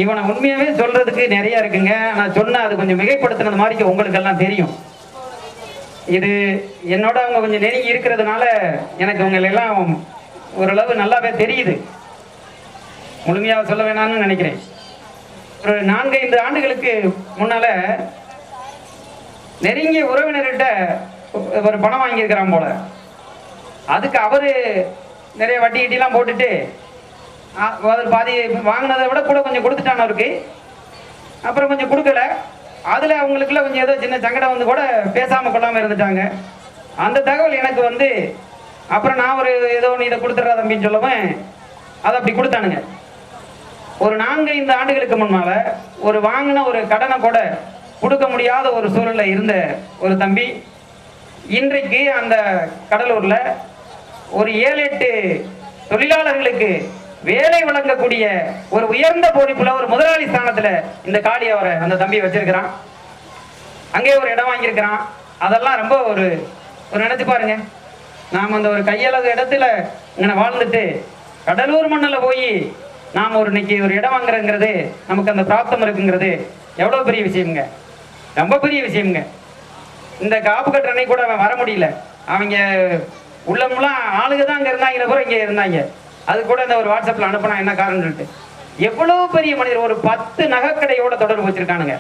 இவனை உண்மையாவே சொல்றதுக்கு நிறைய இருக்குங்க. நான் சொன்ன அது கொஞ்சம் மிகைப்படுத்தினது மாதிரி உங்களுக்கு எல்லாம் தெரியும். இது என்னோட அவங்க கொஞ்சம் நெருங்கி இருக்கிறதுனால எனக்கு உங்களை எல்லாம் ஓரளவு நல்லாவே தெரியுது. முழுமையாக சொல்ல வேணாம்னு நினைக்கிறேன். ஒரு 4-5 ஆண்டுகளுக்கு முன்னால நெருங்கிய உறவினர்கிட்ட ஒரு பணம் வாங்கியிருக்கிறான் போல. அதுக்கு அவரு நிறைய வட்டி கிட்டிலாம் போட்டுட்டு பாதி வாங்கினதை விட கூட கொஞ்சம் கொடுத்துட்டான் அவருக்கு. அப்புறம் கொஞ்சம் கொடுக்கல. அதில் அவங்களுக்குள்ள கொஞ்சம் ஏதோ சின்ன சங்கடம் வந்து கூட பேசாமல் கொள்ளாமல் இருந்துட்டாங்க. அந்த தகவல் எனக்கு வந்து அப்புறம் நான் ஒரு ஏதோ நீ இதை கொடுத்துட்றா தம்பின்னு சொல்லவும் அதை அப்படி கொடுத்தானுங்க. ஒரு 4-5 ஆண்டுகளுக்கு முன்னால ஒரு வாங்கின ஒரு கடனை கூட கொடுக்க முடியாத ஒரு சூழலில் இருந்த ஒரு தம்பி இன்றைக்கு அந்த கடலூரில் ஒரு 7-8 தொழிலாளர்களுக்கு வேலை வழங்கக்கூடிய ஒரு உயர்ந்த பொறுப்புல ஒரு முதலாளி ஸ்தானத்துல இந்த காளி அவரை அந்த தம்பி வச்சிருக்கிறான். அங்கே ஒரு இடம் வாங்கியிருக்கிறான். அதெல்லாம் ரொம்ப ஒரு நினைச்சு பாருங்க. நாம் அந்த ஒரு கையளவு இடத்துல இங்கே வாழ்ந்துட்டு கடலூர் மண்ணில் போய் நாம் இன்னைக்கு ஒரு இடம் வாங்குறதுங்கிறது நமக்கு அந்த பிராப்தம் இருக்குங்கிறது எவ்வளோ பெரிய விஷயம்ங்க. ரொம்ப பெரிய விஷயம்ங்க. இந்த காப்பு கட்டுற அன்னைக்கு கூட அவன் வர முடியல. அவங்க உள்ளமெல்லாம் ஆளுங்க தான் அங்கே இருந்தாங்க, கூட இங்கே இருந்தாங்க. அது கூட இந்த ஒரு வாட்ஸ்அப்பில் அனுப்பினா என்ன காரணம் சொல்லிட்டு எவ்வளோ பெரிய மனிதர் ஒரு 10 நகைக்கடையோட தொடர்பு வச்சிருக்கானுங்க.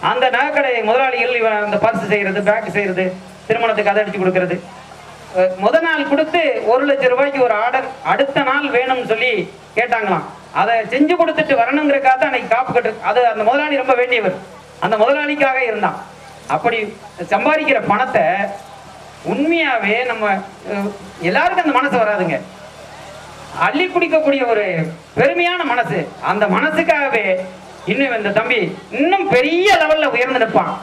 அந்த நகைக்கடை முதலாளிகள் இவன் அந்த பர்ஸ் செய்கிறது, பேக் செய்கிறது, திருமணத்துக்கு அதை அடிச்சு கொடுக்கறது. முதல் நாள் கொடுத்து 1 லட்சம் ரூபாய்க்கு ஒரு ஆர்டர் அடுத்த நாள் வேணும்னு சொல்லி கேட்டாங்களாம். அதை செஞ்சு கொடுத்துட்டு வரணுங்கிறக்காக தான் அன்னைக்கு காப்பு கட்டு. அது அந்த முதலாளி ரொம்ப வேண்டியவர், அந்த முதலாளிக்காக இருந்தான். அப்படி சம்பாதிக்கிற பணத்தை உண்மையாவே நம்ம எல்லாருக்கும் அந்த மனசு வராதுங்க. அள்ளி குடிக்கக்கூடிய ஒரு பெருமையான மனசு, அந்த மனசுக்காகவே இன்னும் இந்த தம்பி இன்னும் பெரிய லெவல்ல உயர்ந்து நிற்பான்.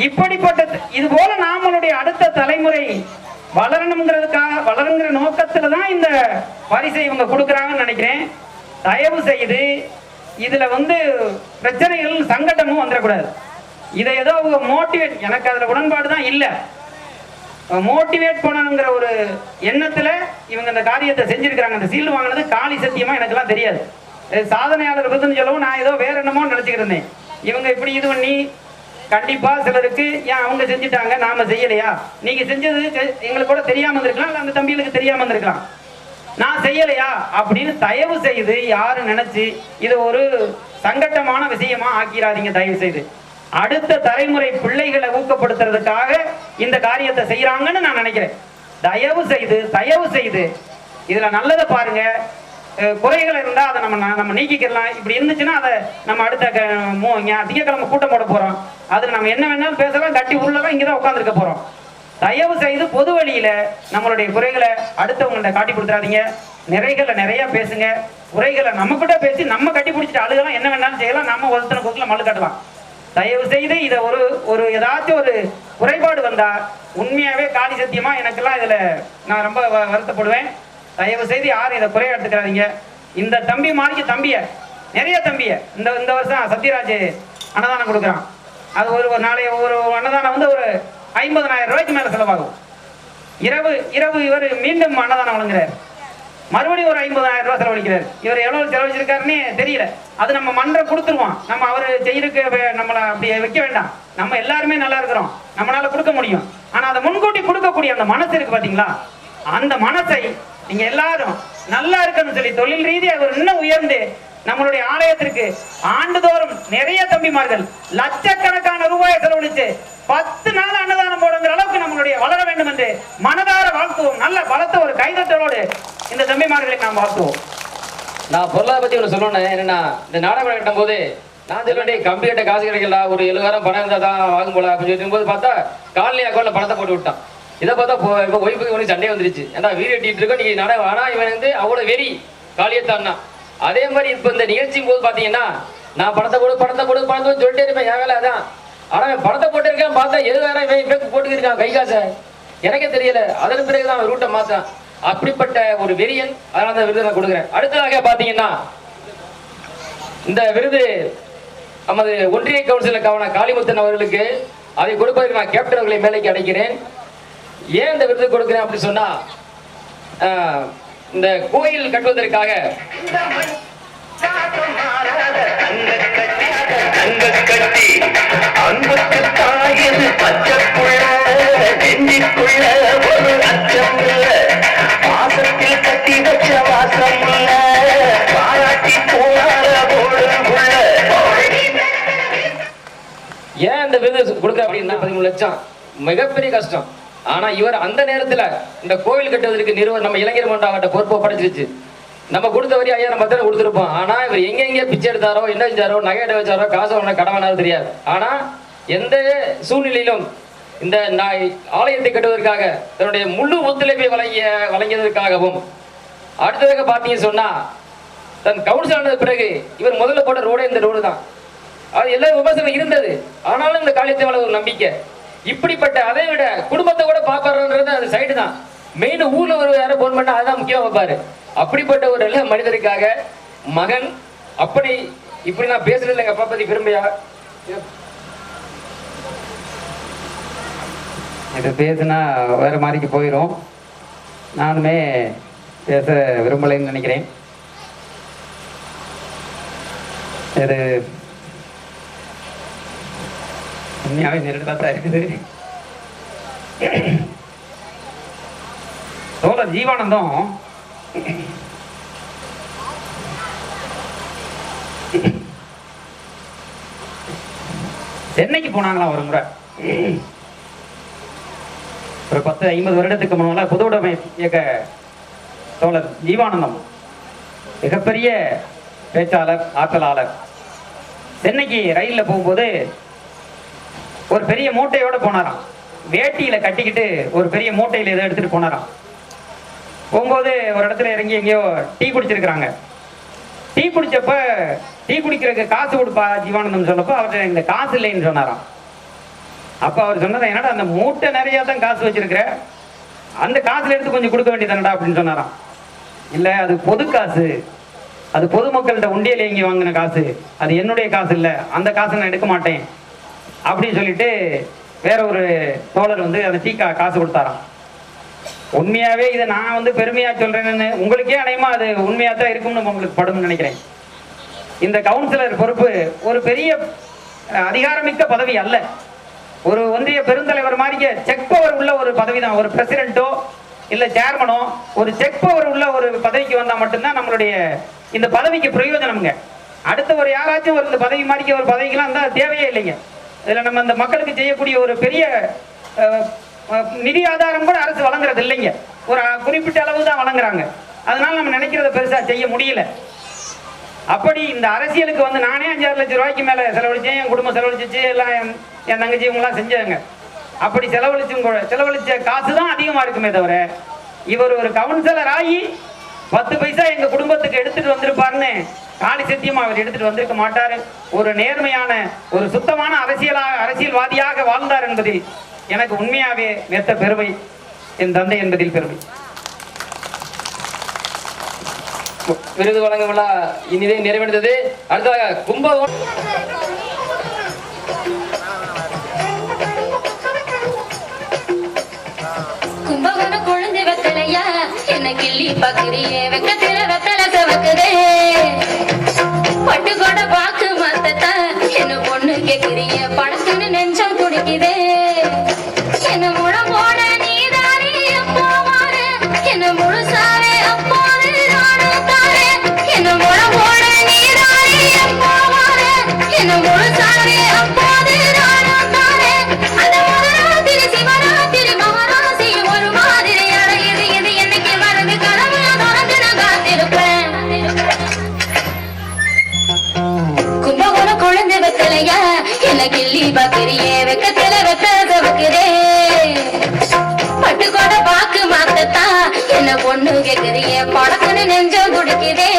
இப்படிப்பட்ட இது போல நாமளுடைய அடுத்த தலைமுறை வளருங்கிற நோக்கத்துல தான் இந்த பரிசை இவங்க கொடுக்குறாங்கன்னு நினைக்கிறேன். தயவு செய்து இதுல பிரச்சனைகள் சங்கடமும் வந்துடக்கூடாது. இதை ஏதோ அவங்க மோட்டிவேட், எனக்கு அதுல உடன்பாடு தான் இல்லை. மோட்டிவேட் பண்ணணுங்கிற ஒரு எண்ணத்துல இவங்க இந்த காரியத்தை செஞ்சிருக்கிறாங்க. அந்த சீல் வாங்கினது காலி சத்தியமா எனக்குலாம் தெரியாது. சாதனையாளர் பத்தின்னு சொல்லவும் நான் ஏதோ வேற என்னமோ நினைச்சுக்கிட்டு இருந்தேன். இவங்க இப்படி இது பண்ணி கண்டிப்பா சிலருக்கு ஏன் அவங்க செஞ்சுட்டாங்க நாம செய்யலையா, நீங்க செஞ்சது எங்களுக்கு கூட தெரியாம இருந்திருக்கலாம், இல்ல அந்த தம்பிகளுக்கு தெரியாம இருந்திருக்கலாம், நான் செய்யலையா அப்படின்னு தயவு செய்து யாரும் நினைச்சு இது ஒரு சங்கட்டமான விஷயமா ஆக்கிறாதீங்க. தயவு செய்து அடுத்த தலைமுறை பிள்ளைகளை ஊக்கப்படுத்துறதுக்காக இந்த காரியத்தை செய்யறாங்கன்னு நான் நினைக்கிறேன். தயவு செய்து இதுல நல்லதை பாருங்க. குறைகள் இருந்தா அதை நம்ம நீக்கிக்கலாம். இப்படி இருந்துச்சுன்னா அதை நம்ம அடுத்த திங்கக்கிழமை கூட்டம் போட போறோம். அதுல நம்ம என்ன வேணாலும் பேசலாம், கட்டி உள்ளதான் இங்கதான் உட்காந்துருக்க போறோம். தயவு செய்து பொது வழியில நம்மளுடைய குறைகளை அடுத்தவங்கள்ட்ட காட்டி கொடுத்துறாதீங்க. நிறைகளை நிறைய பேசுங்க. குறைகளை நம்ம கிட்ட பேசி நம்ம கட்டி பிடிச்சிட்டு அழுகலாம், என்ன வேணாலும் செய்யலாம், நம்ம ஒருத்தனை கூட்டில் மழு கட்டலாம். தயவு செய்து இதை ஒரு ஏதாச்சும் ஒரு குறைபாடு வந்தா உண்மையாவே காலி சத்தியமா எனக்கெல்லாம் இதுல நான் ரொம்ப வருத்தப்படுவேன். தயவு செய்து யாரும் இதை குறைய எடுத்துக்கிறாதீங்க. இந்த தம்பி மாதிரி நிறைய தம்பிய இந்த வருஷம் சத்யராஜ் அன்னதானம் கொடுக்குறான். அது ஒரு நாளைய ஒரு அன்னதானம் ஒரு 50,000 ரூபாய்க்கு மேல செலவாகும். இரவு இவர் மீண்டும் அன்னதானம் வழங்குறாரு. மறுபடியும் ஒரு 50,000 ரூபாய் செலவழிக்கிறார். இவர் எவ்வளவு செலவழிச்சிருக்காருன்னு தெரியல. அது நம்ம மன்றம் கொடுத்துருவோம். நம்ம அவர் செய்யறதுக்கு நம்மளை அப்படி வைக்க வேண்டாம். நம்ம எல்லாருமே நல்லா இருக்கிறோம், நம்மளால கொடுக்க முடியும். ஆனா அதை முன்கூட்டி கொடுக்கக்கூடிய அந்த மனசு இருக்கு பாத்தீங்களா, அந்த மனசை நீங்க எல்லாரும் நல்லா இருக்கணும்னு சொல்லி தொழில் ரீதியாக இன்னும் உயர்ந்து நம்மளுடைய ஆலயத்திற்கு ஆண்டுதோறும் நிறைய தம்பிமார்கள் லட்சக்கணக்கான ரூபாயை செலவழிச்சு 10 நாள் அன்னதானம் போடுங்கிற அளவுக்கு நம்மளுடைய வளர வேண்டும் என்று மனதார வாழ்த்துவோம். நல்ல பலத்த ஒரு கைதட்டலோடு இந்த தம்பிமார்களை நாம் வாழ்த்துவோம். நான் பொருளாதார பத்தி ஒன்று சொல்லணும். என்னன்னா இந்த நாடகம் கட்டும் போது நான் சொல்லுவேன் கம்ப்யூட்ட காசு கிடைக்கல, ஒரு 70,000 பணம் இருந்தால் தான் வாங்கும் போல அப்படின்னு சொல்லும்போது பார்த்தா காலனி அக்கௌண்ட்ல பணத்தை போட்டு விட்டான். இதை பார்த்தா இப்போ ஒய்ஃபுக்கு ஒன்று சண்டை வந்துருச்சு. ஏன்னா வீடு கட்டிட்டு இருக்கோம், நீங்க நாடகம் ஆனா இவன் அவ்வளோ வெறி காலியத்தான்னா. அதே மாதிரி இப்போ இந்த நிகழ்ச்சியும் போது பார்த்தீங்கன்னா நான் பணத்தை கொடு சொல்லிட்டே இருப்பேன், என் வேலை அதான். ஆனால் பணத்தை போட்டிருக்கேன் பார்த்தா 70,000 போட்டுக்கிருக்கான் கை காசை, எனக்கே தெரியல. அதன் பிறகுதான் ரூட்டை மாத்தான். அப்படிப்பட்ட ஒரு வெறியன். அதனால அந்த விருதை நான் கொடுக்குறேன். அடுத்ததாக பார்த்தீங்கன்னா இந்த விருது நமது ஒன்றிய கவுன்சிலுக்கான காளிமுத்தன் அவர்களுக்கு அதை கொடுப்பதற்கு நான் கேப்டன் அவர்களை மேலைக்கு அடைக்கிறேன். ஏன் இந்த விருது கொடுக்கிறேன் அப்படி சொன்னா, இந்த கோயில் கட்டுவதற்காக தங்க கட்டி அன்புக்கு தாயது பச்சைக்குள்ள நெஞ்சுக்குள்ள ஒரு அச்சம் இல்ல பாசத்தில் கட்டி வச்ச வாசம் இல்ல பாராட்டி போனால போடுக்குள்ள ஏன் இந்த விருது கொடுக்க அப்படின்னா 13 லட்சம் மிகப்பெரிய கஷ்டம். ஆனா இவர் அந்த நேரத்துல இந்த கோவில் கட்டுவதற்கு நிறுவனம் நம்ம இளைஞர் மன்றம் பொறுப்பை படைச்சிருச்சு. நம்ம கொடுத்த வரி 5000 10,000 கொடுத்துருப்போம். ஆனா இவர் எங்க பிச்சை எடுத்தாரோ என்ன செஞ்சாரோ நகை அடை வச்சாரோ காசு வாங்கின கடவானாரோ தெரியாது. ஆனா எந்த சூழ்நிலையிலும் இந்த ஆலயத்தை கட்டுவதற்காக தன்னுடைய முழு ஒத்துழைப்பை வழங்கியதற்காகவும் அடுத்ததாக பார்த்தீங்க சொன்னா தன் கவுன்சில் ஆனது பிறகு இவர் முதல்ல போட்ட ரோடே இந்த ரோடு தான். அது எல்லா விமர்சனம் இருந்தது. ஆனாலும் இந்த காலேஜ் மேல ஒரு நம்பிக்கை. இப்படிப்பட்ட அதை விட குடும்பத்தை கூட பாப்பாருன்றது அது சைடு தான். மெயின் ஊர்ல ஒரு யாரும் போன் பண்ணா அதான் முக்கியம் வைப்பாரு. அப்படிப்பட்ட ஒரு நல்ல மனிதருக்காக மகன் அப்படி இப்படி நான் பேசுறது எங்க அப்பா பத்தி பெருமையா இது பேசுனா வேற மாதிரிக்கு போயிடும். நானுமே பேச விரும்பலைன்னு நினைக்கிறேன். இது உண்மையாவே நெருடா தான் இருக்குது. தோழர் ஜீவானந்தம் சென்னைக்கு போனாங்களாம் ஒரு முறை. ஒரு 10-50 வருடத்துக்கு முன்னால பொதுவுடைமை இயக்க தோழர் ஜீவானந்தம் மிகப்பெரிய பேச்சாளர், ஆற்றலாளர். சென்னைக்கு ரயில்ல போகும்போது ஒரு பெரிய மூட்டையோட போனாராம். வேட்டியில கட்டிக்கிட்டு ஒரு பெரிய மூட்டையில ஏதோ எடுத்துட்டு போனாராம். போகும்போது ஒரு இடத்துல இறங்கி எங்கேயோ டீ குடிச்சிருக்கிறாங்க. டீ குடிச்சப்ப டீ குடிக்கிறதுக்கு காசு கொடுப்பா ஜீவானந்தம் சொன்னப்போ அவர்கிட்ட இந்த காசு இல்லைன்னு சொன்னாராம். அப்ப அவர் சொன்னது என்னடா அந்த மூட்டை நிறைய தான் காசு வச்சிருக்கிற, அந்த காசுல எடுத்து கொஞ்சம் கொடுக்க வேண்டியதானடா அப்படின்னு சொன்னாராம். இல்ல அது பொது காசு, அது பொதுமக்கள்கிட்ட உண்டியல் எங்கி வாங்கின காசு, அது என்னுடைய காசு இல்லை, அந்த காசை நான் எடுக்க மாட்டேன் அப்படின்னு சொல்லிட்டு வேற ஒரு தோழர் வந்து அந்த டீ காசு கொடுத்தாராம். உண்மையாவே இதை நான் வந்து பெருமையா சொல்றேன்னு உங்களுக்கே அனைமா அது உண்மையா தான் இருக்கும்னு உங்களுக்கு படும் நினைக்கிறேன். இந்த கவுன்சிலர் பொறுப்பு ஒரு பெரிய அதிகாரமிக்க பதவி அல்ல. ஒரு ஒன்றிய பெருந்தலைவர் மாதிரி செக் பவர் உள்ள ஒரு பதவி தான். ஒரு பிரசிடென்ட்டோ இல்ல சேர்மனோ ஒரு செக் பவர் உள்ள ஒரு பதவிக்கு வந்தா மட்டும்தான் நம்மளுடைய இந்த பதவிக்கு பிரயோஜனம்ங்க. அடுத்த ஒரு யாராச்சும் ஒரு இந்த பதவி மாதிரி ஒரு பதவிக்கெல்லாம் இருந்தால் தேவையே இல்லைங்க. இதுல நம்ம இந்த மக்களுக்கு செய்யக்கூடிய ஒரு பெரிய நிதி ஆதாரம் கூட அரசு வழங்குறது இல்லைங்க. ஒரு குறிப்பிட்ட அளவு தான் வழங்குறாங்க. அதனால நம்ம நினைக்கிறத பெருசா செய்ய முடியல. அப்படி இந்த அரசியலுக்கு வந்து நானே 5-6 லட்சம் ரூபாய்க்கு மேல செலவழிச்சேன், என் குடும்பம் செலவழிச்சிச்சு, எல்லாம் என் தங்கச்சி இவங்கெல்லாம் செஞ்சாங்க. அப்படி செலவழிச்ச காசு தான் அதிகமா இருக்குமே தவிர இவர் ஒரு கவுன்சிலர் ஆகி 10 பைசா எங்க குடும்பத்துக்கு எடுத்துட்டு வந்திருப்பாருன்னு காலி சத்தியமா அவர் எடுத்துட்டு வந்திருக்க மாட்டாரு. ஒரு நேர்மையான ஒரு சுத்தமான அரசியல்வாதியாக வாழ்ந்தார் என்பதில் எனக்கு உண்மையாவே மெத்த பெருமை, என் தந்தை என்பதில் பெருமை. விருது வழங்கும் விழா இனிதே நிறைவடைந்தது. அடுத்ததாக கும்பகோணம் கொழுந்து வெத்தலையா என்ன கிள்ளி பாக்குறியே வெக்கத்தில வெத்தலை செவக்குதே பட்டு கூட பாக்கு மத்தத்தா என்ன பொண்ணு கேக்குறிய படத்துன்னு நெஞ்சம் துடிக்குதே என்ன முழமோட நீதானே அப்போவாரு என்ன முழுசாவே அப்போது நானும் தாரே என்ன முழமோட நீதானே அப்போவாரு என்ன முழுசாவே அப்போது நானும் தாரே அந்த மகராத்திரி சிவராத்திரி மகராசி ஒரு மாதிரி அடையுது இது என்னைக்கு வருது கனவு தொடர்ந்து நான் காத்திருப்பேன். கும்பகோணம் கொழுந்து வெத்தலையா என்ன கிள்ளி பாக்குறியே வெக்கத்தில வெத்த செவக்குதே பட்டு கூட பாக்கு மாத்தத்தா என்ன பொண்ணு கேக்குறியே படக்குன்னு நெஞ்சம் துடிக்குதே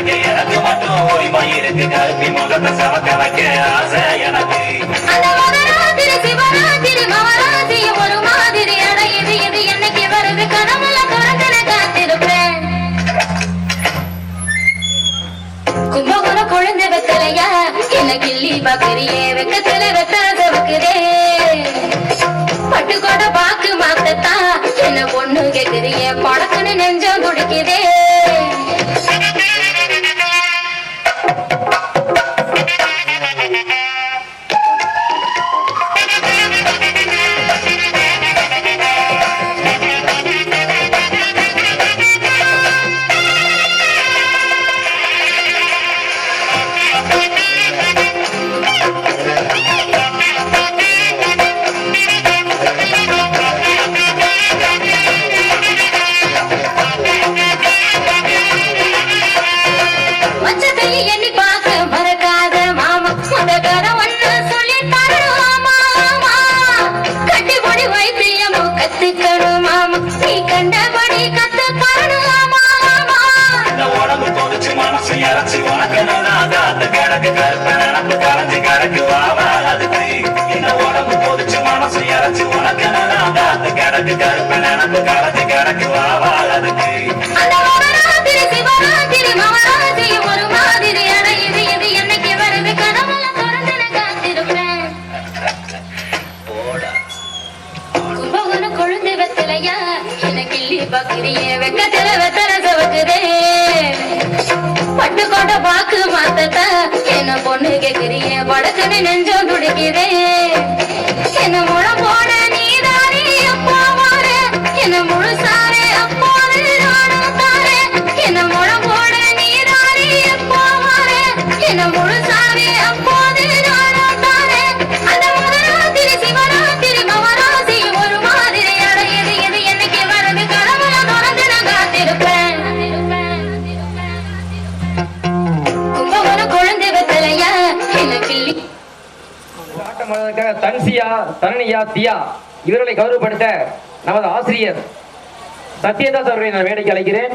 எனக்கு எனக்கு மட்டும் ஓய்மா இருக்கு கருப்பி முகத்தை சவக்க வைக்க ஆசை எனக்கு அந்த மகராத்திரி சிவராத்திரி மகராத்திரி ஒரு மாதிரி அடையுது இது என்னைக்கு வருது கனவுல துறந்தன காத்திருப்பேன் கும்பகோணம் குழந்தை வெத்தலையா என்ன கிள்ளி பாக்குறியே வெக்கத்துல வெத்தல சவக்குதே பட்டுக்கோட பாக்கு மாத்தத்தான் என்ன பொண்ணு கேக்குறியே படக்குன்னு நெஞ்சம் துடிக்குதே கிடக்கு கருப்ப நினப்பு கரைஞ்சி கரைக்கு வாவா அதுக்கு இந்த உடம்பு பொதிச்சு மனசு இறச்சி உனக்கு நாதாத்து கிடக்கு கருப்ப நினப்பு கரைஞ்சி கரைக்கு வாவா அதுக்கு அந்த மகராத்திரி சிவராத்திரி மகராத்திரி ஒரு மாதிரி அடையுது இது என்னைக்கு வருது கனவுல துறந்தன காத்திருப்பேன் கும்பகோணம் கொழுந்து வெத்தலையா என்ன கிள்ளி பாக்குறியே வெக்கத்துல வெத்தல சவக்குதே பட்டுக்கோட்டை பாக்கு மாத்தத்தா என்ன பொண்ணு கேக்குறியே படக்குன்னு நெஞ்சம் துடிக்குதே என்ன முழம் போட நீதானே அப்பா மாற என்ன முழுசாரே அப்போது நானும் தாரே என்ன முழம் போட நீதானே அப்பா மாற என்ன முழுசாரே அப்போது நானும் தாரே அந்த மகராத்திரி சிவராத்திரி மகராசி ஒரு மாதிரி அடையுது இது என்னைக்கு வருது கனவுல தொடர்ந்து நான் காத்திருப்பேன் கும்பகோணம் குழந்தை வெத்தலையா என்ன கிள்ளி தன்சியா தனனியா தியா இவர்களை கௌரவப்படுத்த நமது ஆசிரியர் சத்யதாஸ் அவர்களை நான் மேடைக்கு அழைக்கிறேன்.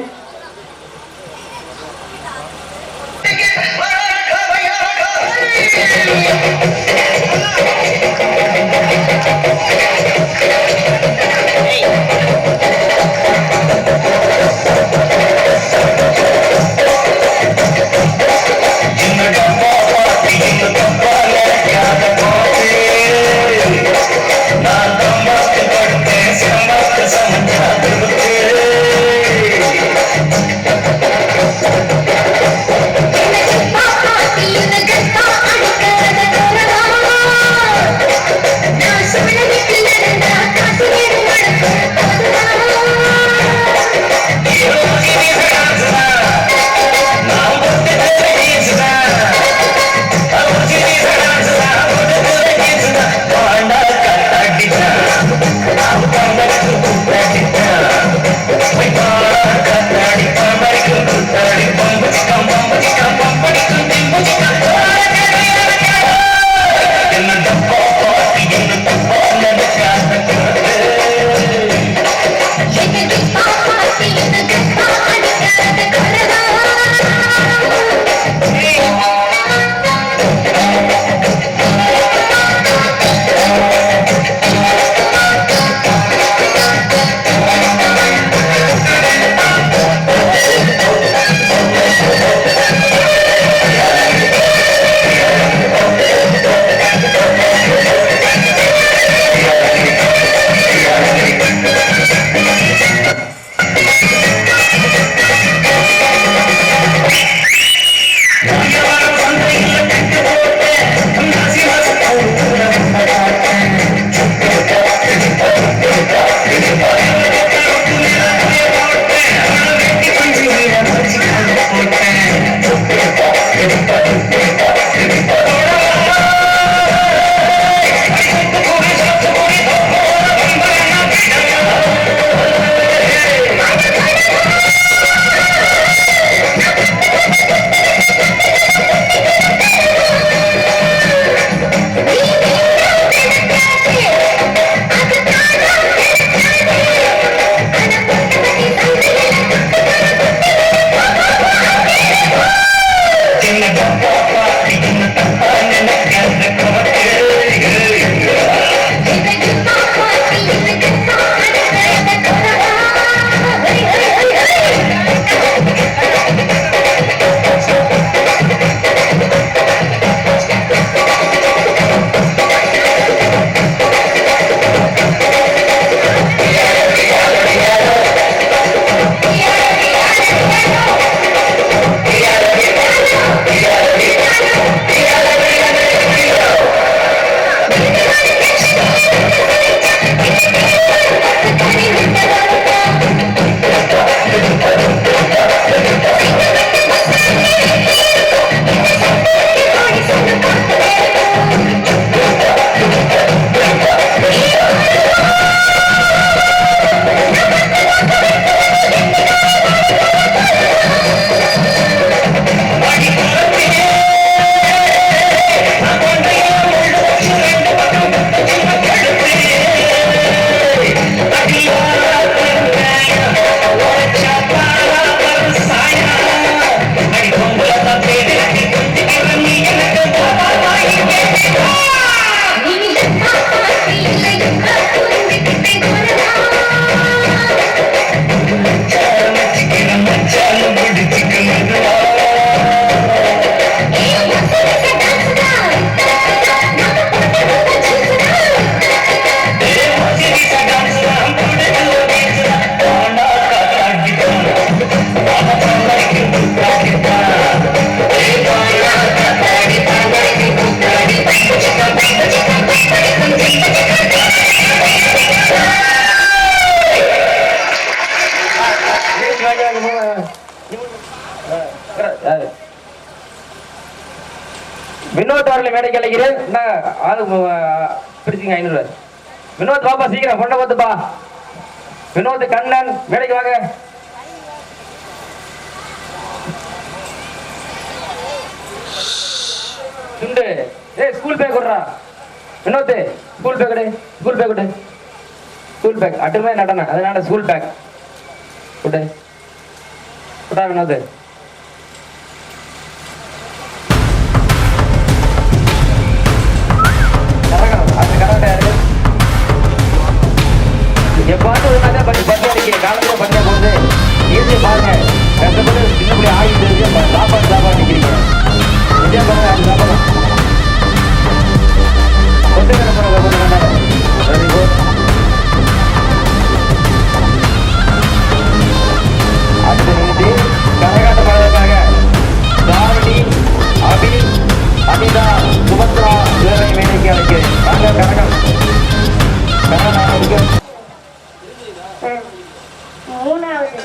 யாரு? வினோத் அவர்களை மேடைக்கு அழைக்கிறேன். பிடிச்சிங்க 500. வினோத் பாப்பா சீக்கிரம் பொண்ணை பார்த்துப்பா. வினோத் கண்ணன் மேடைக்கு வாங்க. சுண்டு ஸ்கூல் பேக் விடுறா. வினோத் ஸ்கூல் பேக் கொடு. ஸ்கூல் பேக் கொடு. ஸ்கூல் பேக் அட்டுமே நடன அதனால ஸ்கூல் பேக் கொடு. கொடா வினோத். எப்பாவது ஒரு நாள் பத்தி அடிக்க காலத்துல பண்ணியா போகுது. நீங்க பாருங்க கஷ்டப்பட்டு சின்ன பிள்ளை ஆகிட்டு சாப்பாடு நிக்கிறீங்க. இதே பாருங்க அது சாப்பிடலாம். கொண்டு வெரி குட். அடுத்த நிமிஷி கரகாட்டம் பாடுவதற்காக தாரணி, அபி, அனிதா, சுபத்ரா இவரை மேடைக்கு அழைக்கிறேன். வாங்க கரகம். மூணாவது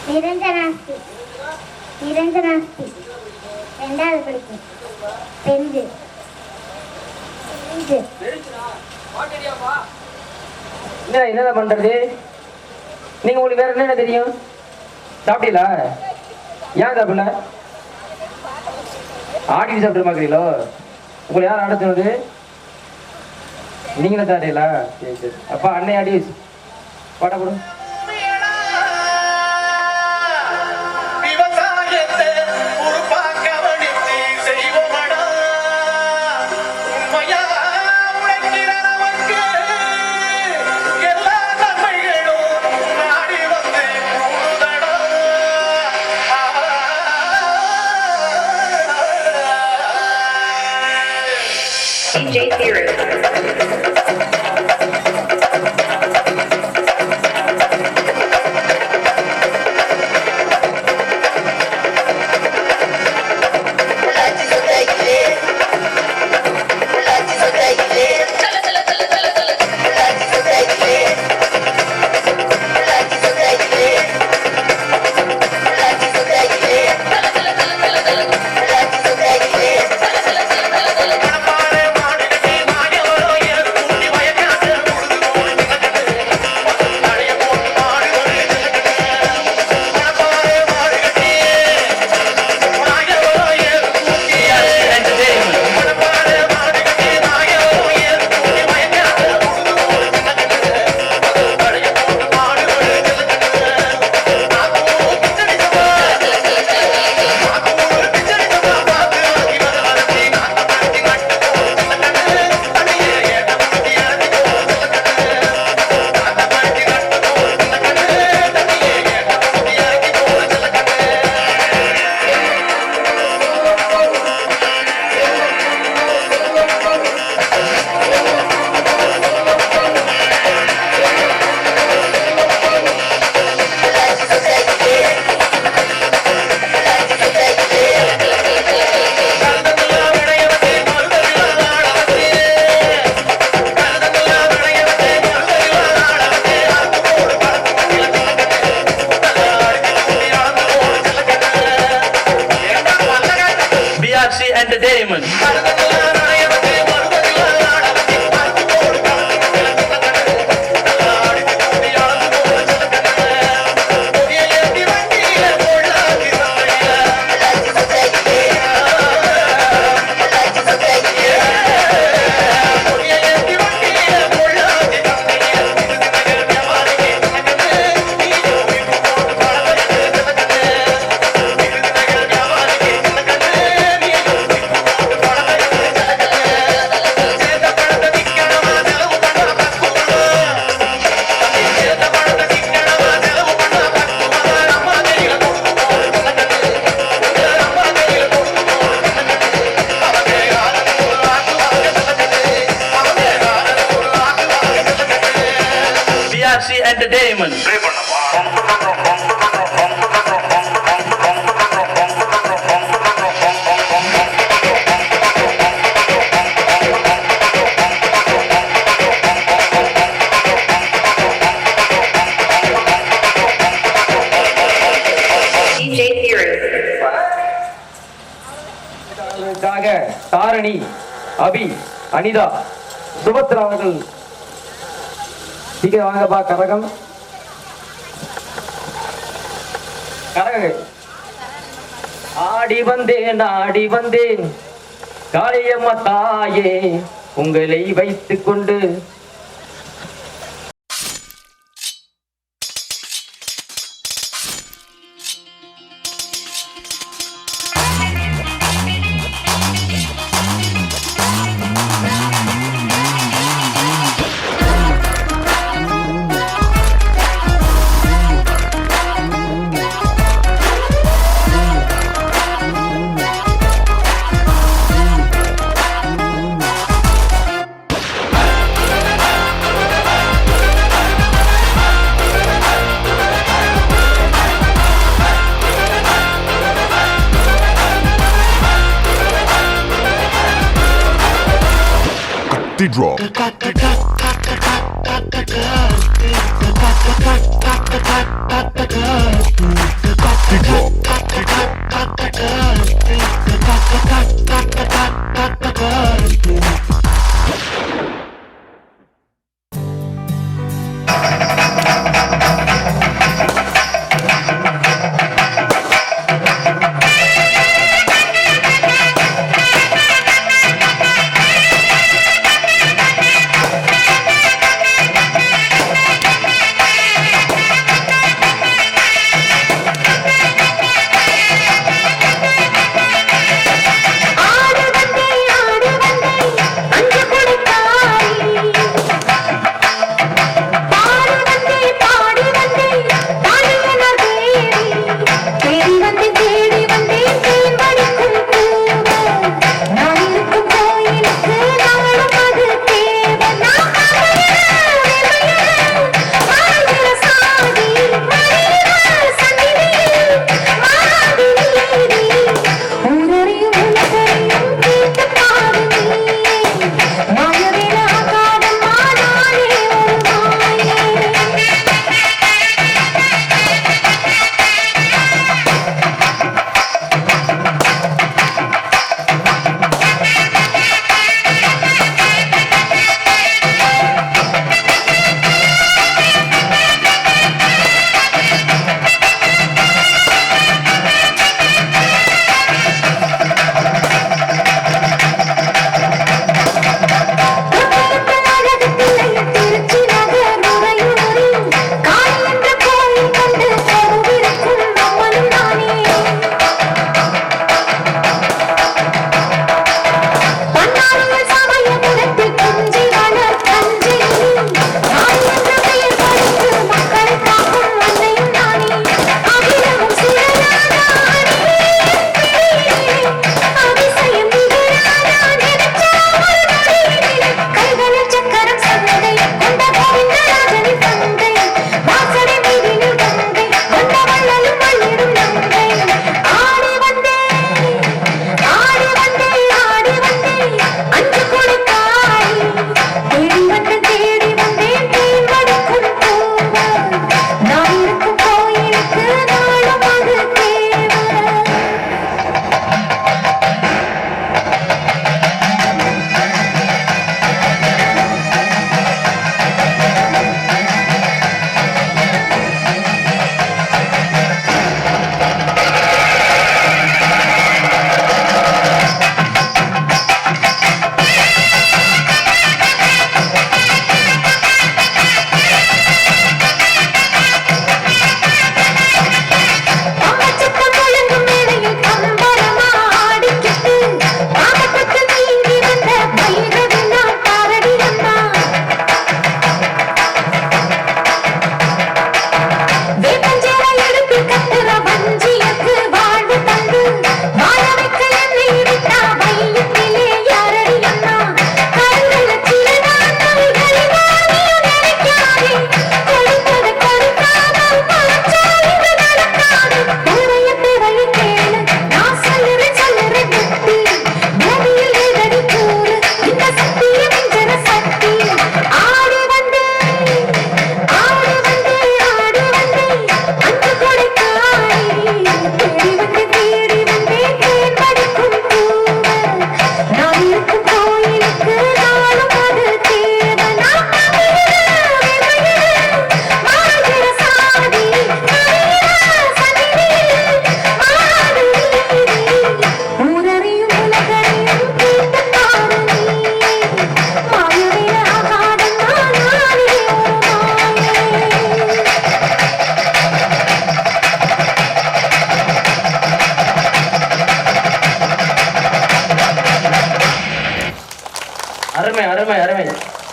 நிரஞ்சனாஸ்தி. நிரஞ்சனாஸ்தி 2வது படிக்கும். பெஞ்சு என்ன பண்றது? நீங்க உங்களுக்கு வேற என்ன தெரியும்? சாப்பிட்டீங்களா? ஏன் சாப்பிடல? ஆடி சாப்பிட்டு பாக்குறீங்களோ? உங்களை யார் ஆட சொன்னது? நீங்களும் தாடீங்களா? சரி சரி. அப்பா அன்னை ஆடி பாட போடும். DJ Theory. Entertainment. Entertainment. Dharani, அபி, அனிதா, சுபத்ரா அவர்கள் சீக்கிரம் வாங்கப்பா. கரகம் கரக ஆடி வந்தேன் காளியம்மா தாயே உங்களை வைத்துக் கொண்டு. Drop.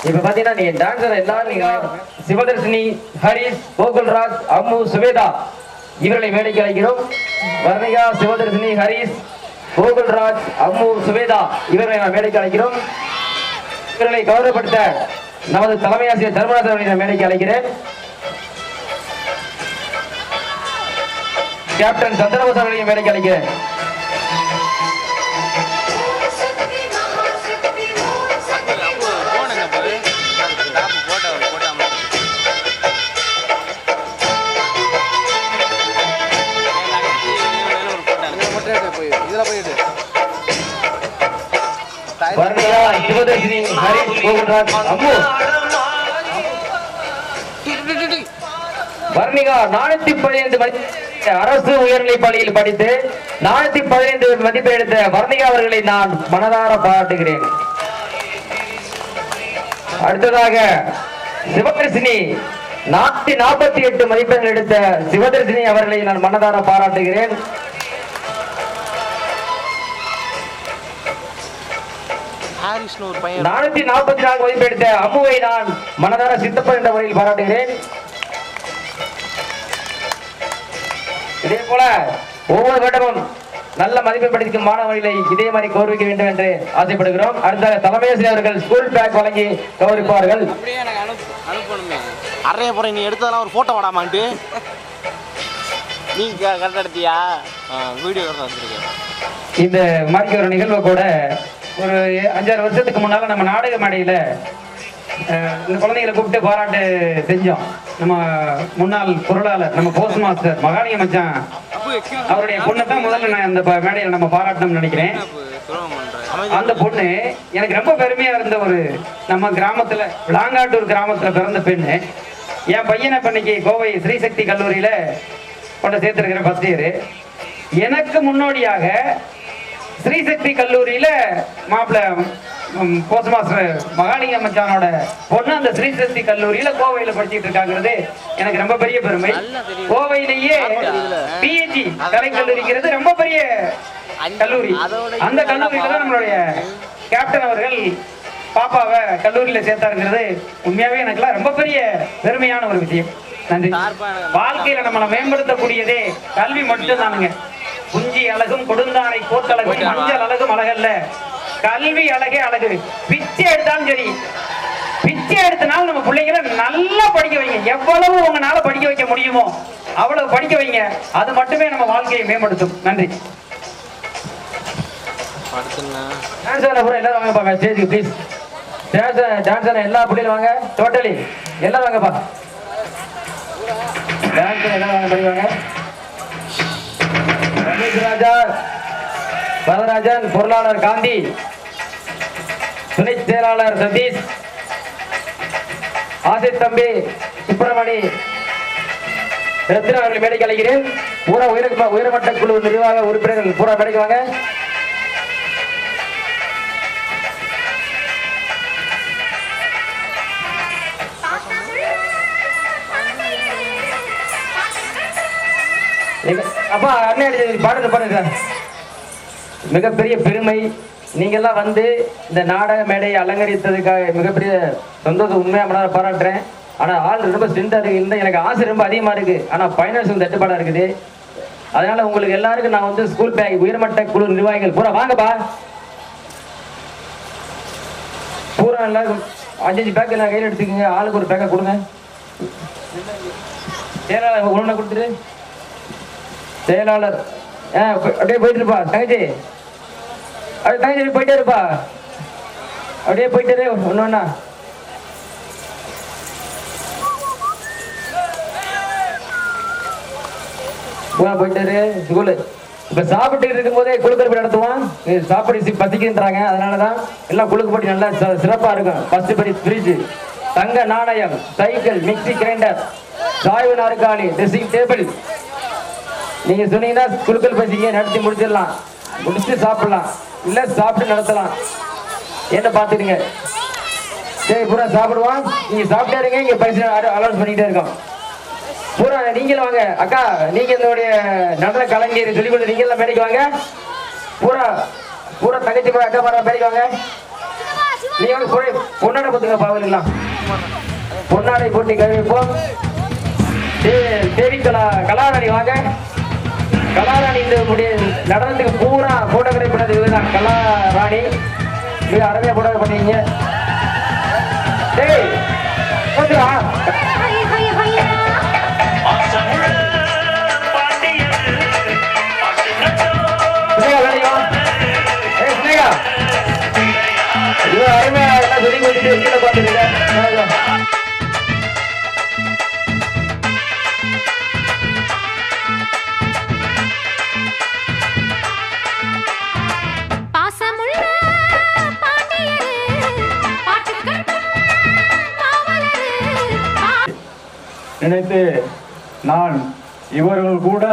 இப்ப பாத்தீங்கன்னா நீங்க டான்சர் எல்லாரும் நீங்க சிவதர்ஷினி, ஹரிஷ், கோகுல்ராஜ், அம்மு, சுவேதா இவர்களை மேடைக்கு அழைக்கிறோம். வர்ணிகா, சிவதர்ஷினி, ஹரிஷ், கோகுல்ராஜ், அம்மு, சுவேதா இவர்களை நான் மேடைக்கு அழைக்கிறோம். இவர்களை கௌரவப்படுத்த நமது தலைமை ஆசிரியர் தர்மராஜ் அவர்களை நான் மேடைக்கு அழைக்கிறேன். கேப்டன் சந்திரபோஸ் அவர்களையும் மேடைக்கு அழைக்கிறேன். வர்ணிகா, சிவதர்ஷினி, ஹரிஷ், கோகுல்ராஜ், அம்மு. வர்ணிகா 415 அரசு உயர்நிலைப் பள்ளியில் படித்து 415 மதிப்பெண் எடுத்த வர்ணிகா அவர்களை நான் மனதார பாராட்டுகிறேன். அடுத்ததாக சிவதர்ஷினி 448 மதிப்பெண் எடுத்த சிவதர்ஷினி அவர்களை நான் மனதார பாராட்டுகிறேன். 444 மதிப்பு எடுத்த அம்முவை நான் மனதார சித்தப்பன் என்ற முறையில் பாராட்டுகிறேன். இதே போல ஒவ்வொரு வருடமும் நல்ல மதிப்பெண் படிக்கும் மாணவர்களை இதே மாதிரி கௌரவிக்க வேண்டும் என்று ஆசைப்படுகிறோம். அடுத்த தலைமை ஆசிரியர் அவர்கள் ஸ்கூல் பேக் வழங்கி கௌரவிப்பார்கள். அறைய போற நீ எடுத்ததெல்லாம் ஒரு போட்டோ வாடாமான்ட்டு நீங்க கரெக்டா எடுத்தியா? வீடியோ வந்துருக்கேன். இந்த மாதிரி ஒரு நிகழ்வு கூட ஒரு 5-6 வருஷத்துக்கு முன்னால நம்ம நாடக மேடையில இந்த குழந்தைகளை கூப்பிட்டு பாராட்டு செஞ்சோம். நம்ம முன்னாள் பொருளாளர் நம்ம போஸ்ட் மாஸ்டர் மகாலிங்க மச்சான் அவருடைய பொண்ணு தான் முதல்ல நான் இந்த மேடையில நம்ம பாராட்டணும்னு நினைக்கிறேன். அந்த பொண்ணு எனக்கு ரொம்ப பெருமையா இருந்த ஒரு நம்ம கிராமத்துல விளாங்காட்டூர் கிராமத்துல பிறந்த பெண்ணு. என் பையனை இன்னைக்கு கோவை ஸ்ரீசக்தி கல்லூரியில கொண்டு சேர்த்திருக்கிற ஃபர்ஸ்ட் இயர். எனக்கு முன்னோடியாக ஸ்ரீசக்தி கல்லூரியில மாப்பிள்ள போஸ்ட் மாஸ்டர் மகாலிங்க மச்சானோட பொண்ணு அந்த ஸ்ரீசக்தி கல்லூரியில கோவையில படிச்சுட்டு இருக்காங்கிறது எனக்கு ரொம்ப பெரிய பெருமை. கோவையிலேயே பிஹெச்டி கலை கல்லூரிங்கிறது ரொம்ப பெரிய கல்லூரி. அந்த கல்லூரியில தான் நம்மளுடைய கேப்டன் அவர்கள் பாப்பாவை கல்லூரியில சேர்த்தாருங்கிறது உண்மையாவே எனக்குலாம் ரொம்ப பெரிய பெருமையான ஒரு விஷயம். நன்றி. வாழ்க்கையில நம்மளை மேம்படுத்தக்கூடியதே கல்வி மட்டும் தானுங்க. குஞ்சி அழகும் கொடுந்தானை கோட்டழகும் மஞ்சள் அழகும் அழகல்ல, கல்வி அழகே அழகு. பிச்சை எடுத்தாலும் சரி, பிச்சை எடுத்தனால நம்ம பிள்ளைங்களை நல்லா படிக்க வைங்க. எவ்வளவு உங்களால படிக்க வைக்க முடியுமோ அவ்வளவு படிக்க வைங்க. அது மட்டுமே நம்ம வாழ்க்கையை மேம்படுத்தும். நன்றி. எல்லாரும் வாங்கப்பா ஸ்டேஜுக்கு ப்ளீஸ். டான்ஸர் எல்லா பிள்ளைகளும் வாங்க. டோட்டலி எல்லாரும் வாங்கப்பா. டான்ஸர் எல்லாரும் வாங்க, படிவாங்க. ரமேஷ் ராஜா, வரதராஜன், பொருளாளர் காந்தி, துணை செயலாளர் சதீஷ், ஆசித் தம்பி, சுப்பிரமணி, ரத்னா அவர்கள் மேடைக்கு அழைக்கிறேன். பூரா உயர்மட்ட குழு நிர்வாக உறுப்பினர்கள் பூரா மேடைக்கு வாங்க. அப்பா அண்ணன் பாடுங்க பாருங்க. மிகப்பெரிய பெருமை. நீங்கெல்லாம் வந்து இந்த நாடக மேடையை அலங்கரித்ததுக்காக மிகப்பெரிய சந்தோஷம். உண்மையா மனதார பாராட்டுறேன். ஆனா ஆள் ரொம்ப ஸ்ட்ரென்த்தா இருக்கு. எனக்கு ஆசை ரொம்ப அதிகமா இருக்கு. ஆனா பைனான்ஸ் தட்டுப்பாடா இருக்குது. அதனால உங்களுக்கு எல்லாருக்கும் நான் வந்து ஸ்கூல் பேக் உயர்மட்ட குழு நிர்வாகிகள் பூரா வாங்கப்பா. பூரா எல்லாருக்கும் 5 பேக் எல்லாம் கையில் எடுத்துக்கோங்க. ஆளுக்கு ஒரு பேக்கை கொடுங்க. செயலாளர் ஒண்ணு கொடுத்துரு. செயலாளர் அப்படியே போயிட்டு இருப்பா. தங்கச்சி அப்படியே தங்கச்சி போயிட்டே இருப்பா. அப்படியே போயிட்டே ஒண்ணு ஒண்ணா. போயிட்டாரு ஸ்கூலு. இப்ப சாப்பிட்டு இருக்கும் போதே குழுக்கல் போய் நடத்துவான். சாப்பாடு பசிக்குன்றாங்க. அதனாலதான் எல்லாம் குழுக்கு போட்டி நல்லா சிறப்பா இருக்கும். ஃபர்ஸ்ட் படி ஃப்ரிட்ஜ், தங்க நாணயம், சைக்கிள், மிக்சி கிரைண்டர், சாய்வு நாற்காலி, ட்ரெஸ்ஸிங் டேபிள். நீங்க சொன்னீங்கன்னா குழுக்கள் பசிங்க நடத்தி முடிச்சிடலாம். முடிச்சுட்டு சாப்பிடலாம், இல்ல சாப்பிட்டு நடத்தலாம். என்ன பாத்துடுங்க. சரி பூரா சாப்பிடுவான். நீங்க சாப்பிட்டே இருங்க. இங்க பைசா அலௌன்ஸ் பண்ணிட்டே இருக்கோம். பூரா நீங்களும் வாங்க. அக்கா நீங்க என்னுடைய நடன கலைஞர் சொல்லிக் கொடுத்து நீங்க எல்லாம் மேடைக்கு வாங்க. பூரா பூரா தங்கச்சி அக்கா பாரா மேடைக்கு வாங்க. நீ வந்து பொன்னாடை பத்துங்க பாவலாம் பொன்னாடை போட்டி கழிப்போம். தேவி கலாராணி வாங்க. கலாராணி இந்த நடனத்துக்கு பூரா போட்டோகிராஃபி பண்ணது இதுதான். கலாராணி மிக அருமையா போட்டோ பண்ணீங்க. டேய் கொஞ்சம் அருமையா எல்லாம் சொல்லி கொடுத்துட்டு கீழே பார்த்துருக்கேன். நினைத்து நான் இவர்கள் கூட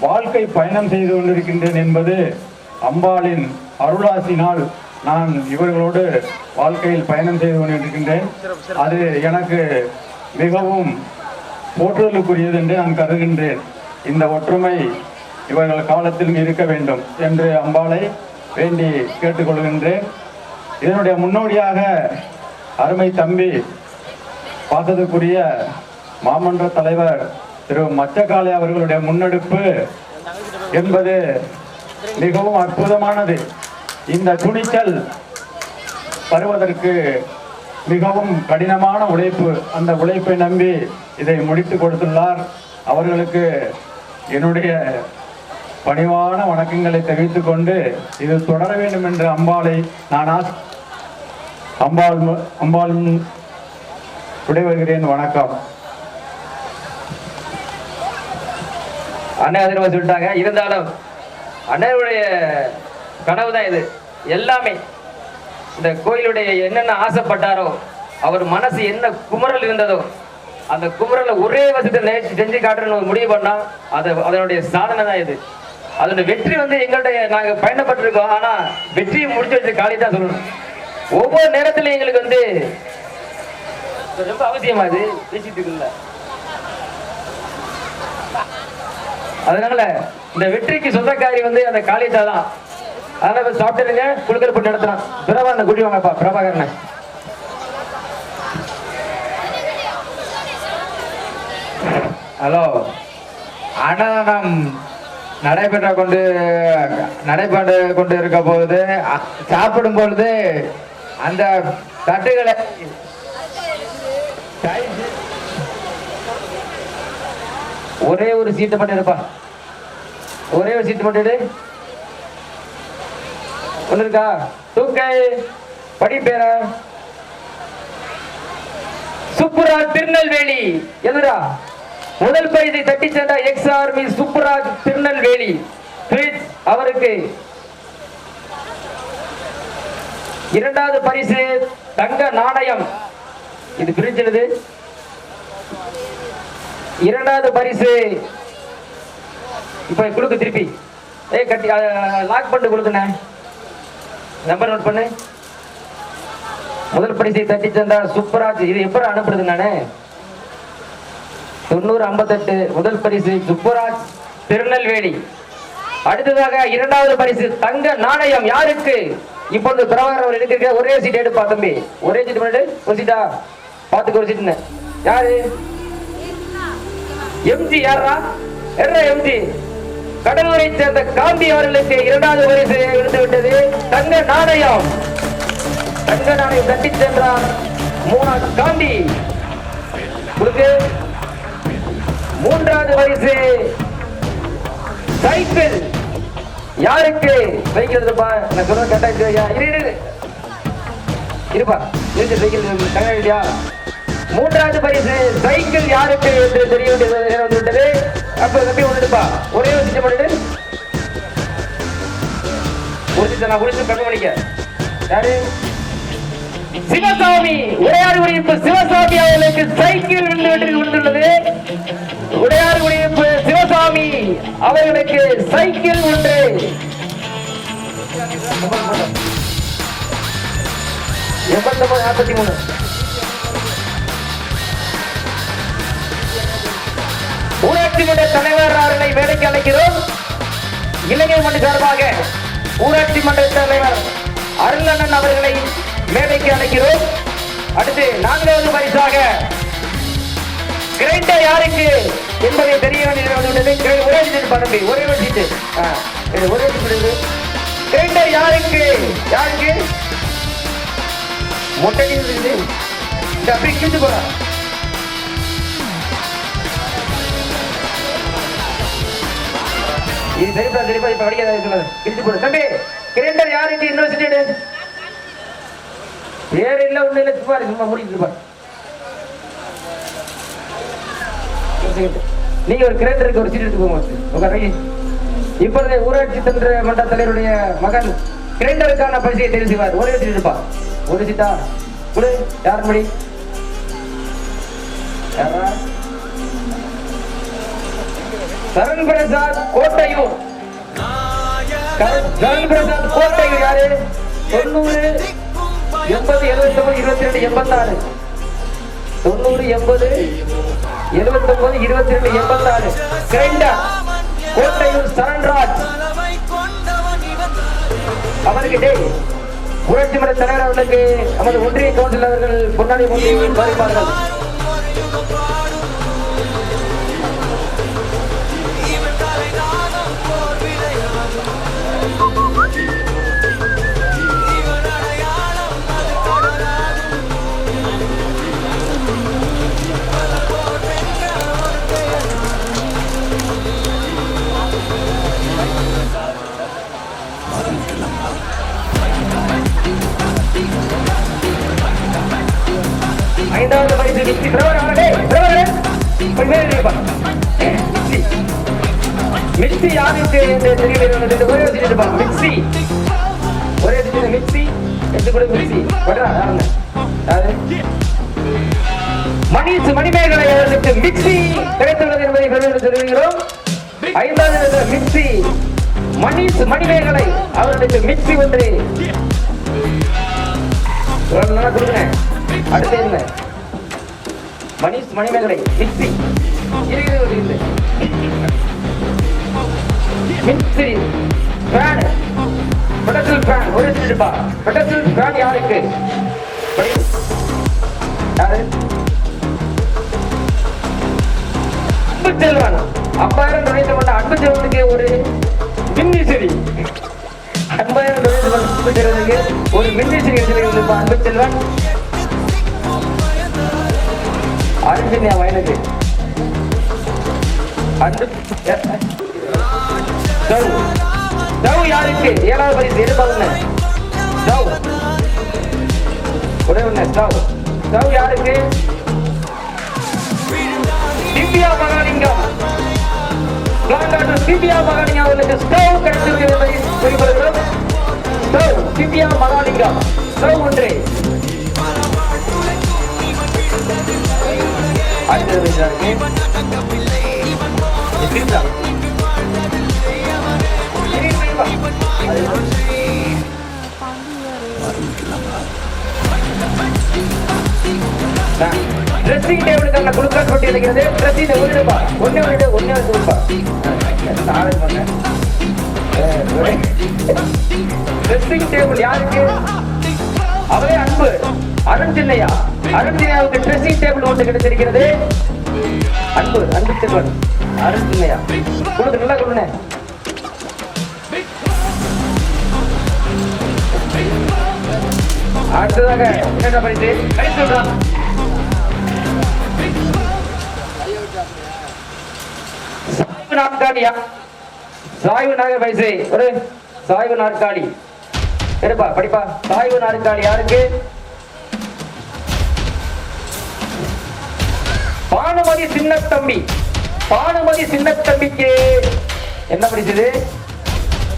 வாழ்க்கை பயணம் செய்து கொண்டிருக்கின்றேன் என்பது அம்பாளின் அருளாசினால் நான் இவர்களோடு வாழ்க்கையில் பயணம் செய்து கொண்டிருக்கின்றேன். அது எனக்கு மிகவும் போற்றுதலுக்குரியது என்று நான் கருதுகின்றேன். இந்த ஒற்றுமை இவர்கள் காலத்திலும் இருக்க வேண்டும் என்று அம்பாளை வேண்டி கேட்டுக்கொள்கின்றேன். இதனுடைய முன்னோடியாக அருமை தம்பி பார்த்ததுக்குரிய மாமன்ற தலைவர் திரு மச்சக்காளி அவர்களுடைய முன்னெடுப்பு என்பது மிகவும் அற்புதமானது. இந்த துணிச்சல் வருவதற்கு மிகவும் கடினமான உழைப்பு. அந்த உழைப்பை நம்பி இதை முடித்து கொடுத்துள்ளார். அவர்களுக்கு என்னுடைய பணிவான வணக்கங்களை தெரிவித்துக் கொண்டு இது தொடர வேண்டும் என்று அம்பாளை நான் அம்பாள் விடைபெறுகிறேன். வணக்கம். அண்ணன் அதிர்வா சொல்லிட்டாங்க. இருந்தாலும் அண்ணனுடைய கனவு தான் இது எல்லாமே. இந்த கோயிலுடைய என்னென்ன ஆசைப்பட்டாரோ, அவர் மனசு என்ன குமரல் இருந்ததோ, அந்த குமரலை ஒரே வருஷத்தை செஞ்சு காட்டுறன்னு முடிவு பண்ணா அதனுடைய சாதனை தான் இது. அதோட வெற்றி வந்து எங்களுடைய நாங்க பயணப்பட்டிருக்கோம். ஆனா வெற்றியை முடிச்சு வச்சு காலி தான் சொல்லணும். ஒவ்வொரு நேரத்திலும் எங்களுக்கு வந்து ரொம்ப அவசியமா இது பேசிட்டு இருக்குல்ல. அதனால இந்த வெற்றிக்கு சொந்தக்காரி வந்து அந்த காளியத்தா தான். அதனால சாப்பிட்டுருங்க, குழுக்கள் போட்டு நடத்தலாம். பிரபாகரனை கூட்டி வாங்கப்பா. பிரபாகரனை ஹலோ. அன்னதானம் நடைபெற்ற கொண்டு இருக்க பொழுது சாப்பிடும் பொழுது அந்த தட்டுகளை ஒரே ஒரு சீட்டு மட்டும் எடுப்பா. ஒரே ஒரு சீட்டு மட்டும் எடு. ஒண்ணு இருக்கா? தூக்கை படி பேர சுப்புராஜ் திருநெல்வேலி. எதுரா முதல் பரிசை தட்டி சென்ற எக்ஸ் ஆர்மி சுப்புராஜ் திருநெல்வேலி அவருக்கு. இரண்டாவது பரிசு தங்க நாணயம். இது பிரிஞ்சது. இரண்டாவது பரிசு இப்ப குடுக்கு திருப்பி கட்டி லாக் பண்ணி கொடுத்துன நம்பர் நோட் பண்ணு. முதல் பரிசை தட்டி சென்றார் சுப்பராஜ். இது எப்படி அனுப்புறது நானு? 9058 முதல் பரிசு சுப்பராஜ் திருநெல்வேலி. அடுத்ததாக இரண்டாவது பரிசு தங்க நாணயம் யாருக்கு? இப்பொழுது பிரபாகர் அவர் எடுக்க ஒரே சீட் எடுப்பா தம்பி. ஒரே சீட் பண்ணிட்டு ஒரு சீட்டா பாத்துக்கு ஒரு சீட்டுன்னு. யாரு? எம்ஜி. யாரா? எம்ஜி கடலூரை சேர்ந்த காந்தி அவர்களுக்கு இரண்டாவது பரிசு எடுத்து விட்டது. தங்க நாணயம். தங்க நாணயம் தட்டி சென்றார் மூணாவது காந்தி. மூன்றாவது பரிசு சைக்கிள். யாருக்கு? சைக்கிள் இருப்பா. நான் சொல்ற கரெக்டா இருப்பா. சைக்கிள். மூன்றாவது பரிசு சைக்கிள் யாருக்கு என்று தெரிய வந்துவிட்டது. அப்ப தம்பி ஒண்ணுப்பா. ஒரே ஒரு சிச்சம் பண்ணிட்டு ஒரு சிச்சம் நான் குடிச்சு கம்மி பண்ணிக்க. யாரு? சிவசாமி. உடையாறு குடியிருப்பு சிவசாமி அவர்களுக்கு சைக்கிள் வந்துள்ளது. உடையாறு குடியிருப்பு சிவசாமி அவர்களுக்கு சைக்கிள் ஒன்று. 8943. ஊராட்சி மன்ற தலைவர் அவர்களை வேலைக்கு அழைக்கிறோம். இளைஞர் மன்ற சார்பாக ஊராட்சி மன்ற தலைவர் அருளண்ணன் அவர்களை மேடைக்கு அழைக்கிறோம். அடுத்து 4வது பரிசாக கிரைண்டர் யாருக்கு என்பதை தெரிய வேண்டியது. ஒரே சீட்டு பரம்பி, ஒரே ஒரு சீட்டு, ஒரே சீட்டு. கிரைண்டர் யாருக்கு? யாருக்கு மொட்டை இருக்குது? இந்த அப்படி கிழிச்சு போற. இது சரிப்பா சரிப்பா, இப்ப படிக்காத கிழிச்சு போடு. தம்பி கிரைண்டர் யாருக்கு? யூனிவர்சிட்டி வேற இல்ல, ஒண்ணு இல்ல, சும்மா சும்மா முடிச்சுப்பா. நீங்க ஒரு கிரைண்டருக்கு ஒரு சீட் எடுத்து போங்க உங்க. இப்பொழுது ஊராட்சி மன்ற மன்ற தலைவருடைய மகன் கிரைண்டருக்கான பரிசையை தெரிவு செய்வார். ஒரே சீட் எடுப்பா. ஒரு சீட்டா குடு. யார் மணி? சரண் பிரசாத் கோட்டையூர். சரண் பிரசாத் கோட்டையூர் யாரு? 90 80 79 22 86. 90 80 79 22 86. கிரைண்டர் கோட்டையூர் சரண்ராஜ் அவருக்கு டே ஊராட்சி மன்ற தலைவர் அவர்களுக்கு நமது ஒன்றிய கவுன்சில் அவர்கள் பொன்னாடி முன்னிலையில் பாதிப்பார்கள். ஐந்தாவது பரிசு மிக்சி. மிக்சி யாருக்கு தெரியல. ஒரே வச்சுட்டு மிக்சி, ஒரே மிக்சி எடுத்து கூட மிக்சி. மணிஷ் மணிமேகலை அவர்களுக்கு மிக்சி கிடைத்துள்ளது என்பதை தெரிவிக்கிறோம். 5வது மிக்சி மணிஷ் மணிமேகலை அவர்களுக்கு மிக்சி ஒன்று கொடுங்க. அடுத்து என்ன? Manish Manimekalai mixie mixie fan, pedal fan ஒரு ரூபா. பெடல் ஃபேன் யாருக்கு? யாரு? அன்பு செல்வன். 5000 நுழைந்து கொண்ட அன்பு செல்வனுக்கு ஒரு மின்விசிறி. 5000 நுழைந்து கொண்ட அன்பு செல்வனுக்கு ஒரு மின்விசிறி எடுத்துருப்பா. அன்பு செல்வன் அர்ஜுனியா வயலுக்கு அன்பு ஸ்டவ் யாருக்கு? 7வது பரிசு எடுப்பாங்க. ஸ்டவ் ஒரே ஒண்ணு. ஸ்டவ் யாருக்கு? திவ்யா மகாலிங்கம். திவ்யா மகாலிங்கம் அவர்களுக்கு ஸ்டவ் கிடைத்திருக்கிறது. ஸ்டவ் திவ்யா மகாலிங்கம் ஸ்டவ் ஒன்று. அடுத்தது ட்ரெஸ்ஸிங் டேபிளுக்கான குளுக்கோஸ் போட்டி இருக்கிறது. ட்ரெஸ்ஸிங் ஒன்று ரூபா. ஒன்னே ரூபா. ட்ரெஸ்ஸிங் டேபிள் யாருக்கு? அவரே அன்பு அருண் சின்னையா. அருண் சின்னையாவுக்கு ட்ரெஸ்ஸிங் டேபிள் ஒன்று கிடைத்திருக்கிறது. அன்பு செல்வன் அருண் சின்னையா கொடுத்து நல்லா கொடுங்க. அடுத்ததாக என்ன பரிசு? சொல்றான் சாய்வு நாற்காலியா? சாய்வு நாற்காலி பரிசு ஒரு சாய்வு நாற்காலி எடுப்பா. படிப்பா. சாய்வு நாற்காலி யாருக்கு? பானுமதி சின்னத்தம்பி. பானுமதி சின்னத்தம்பிக்கு என்ன படிச்சது?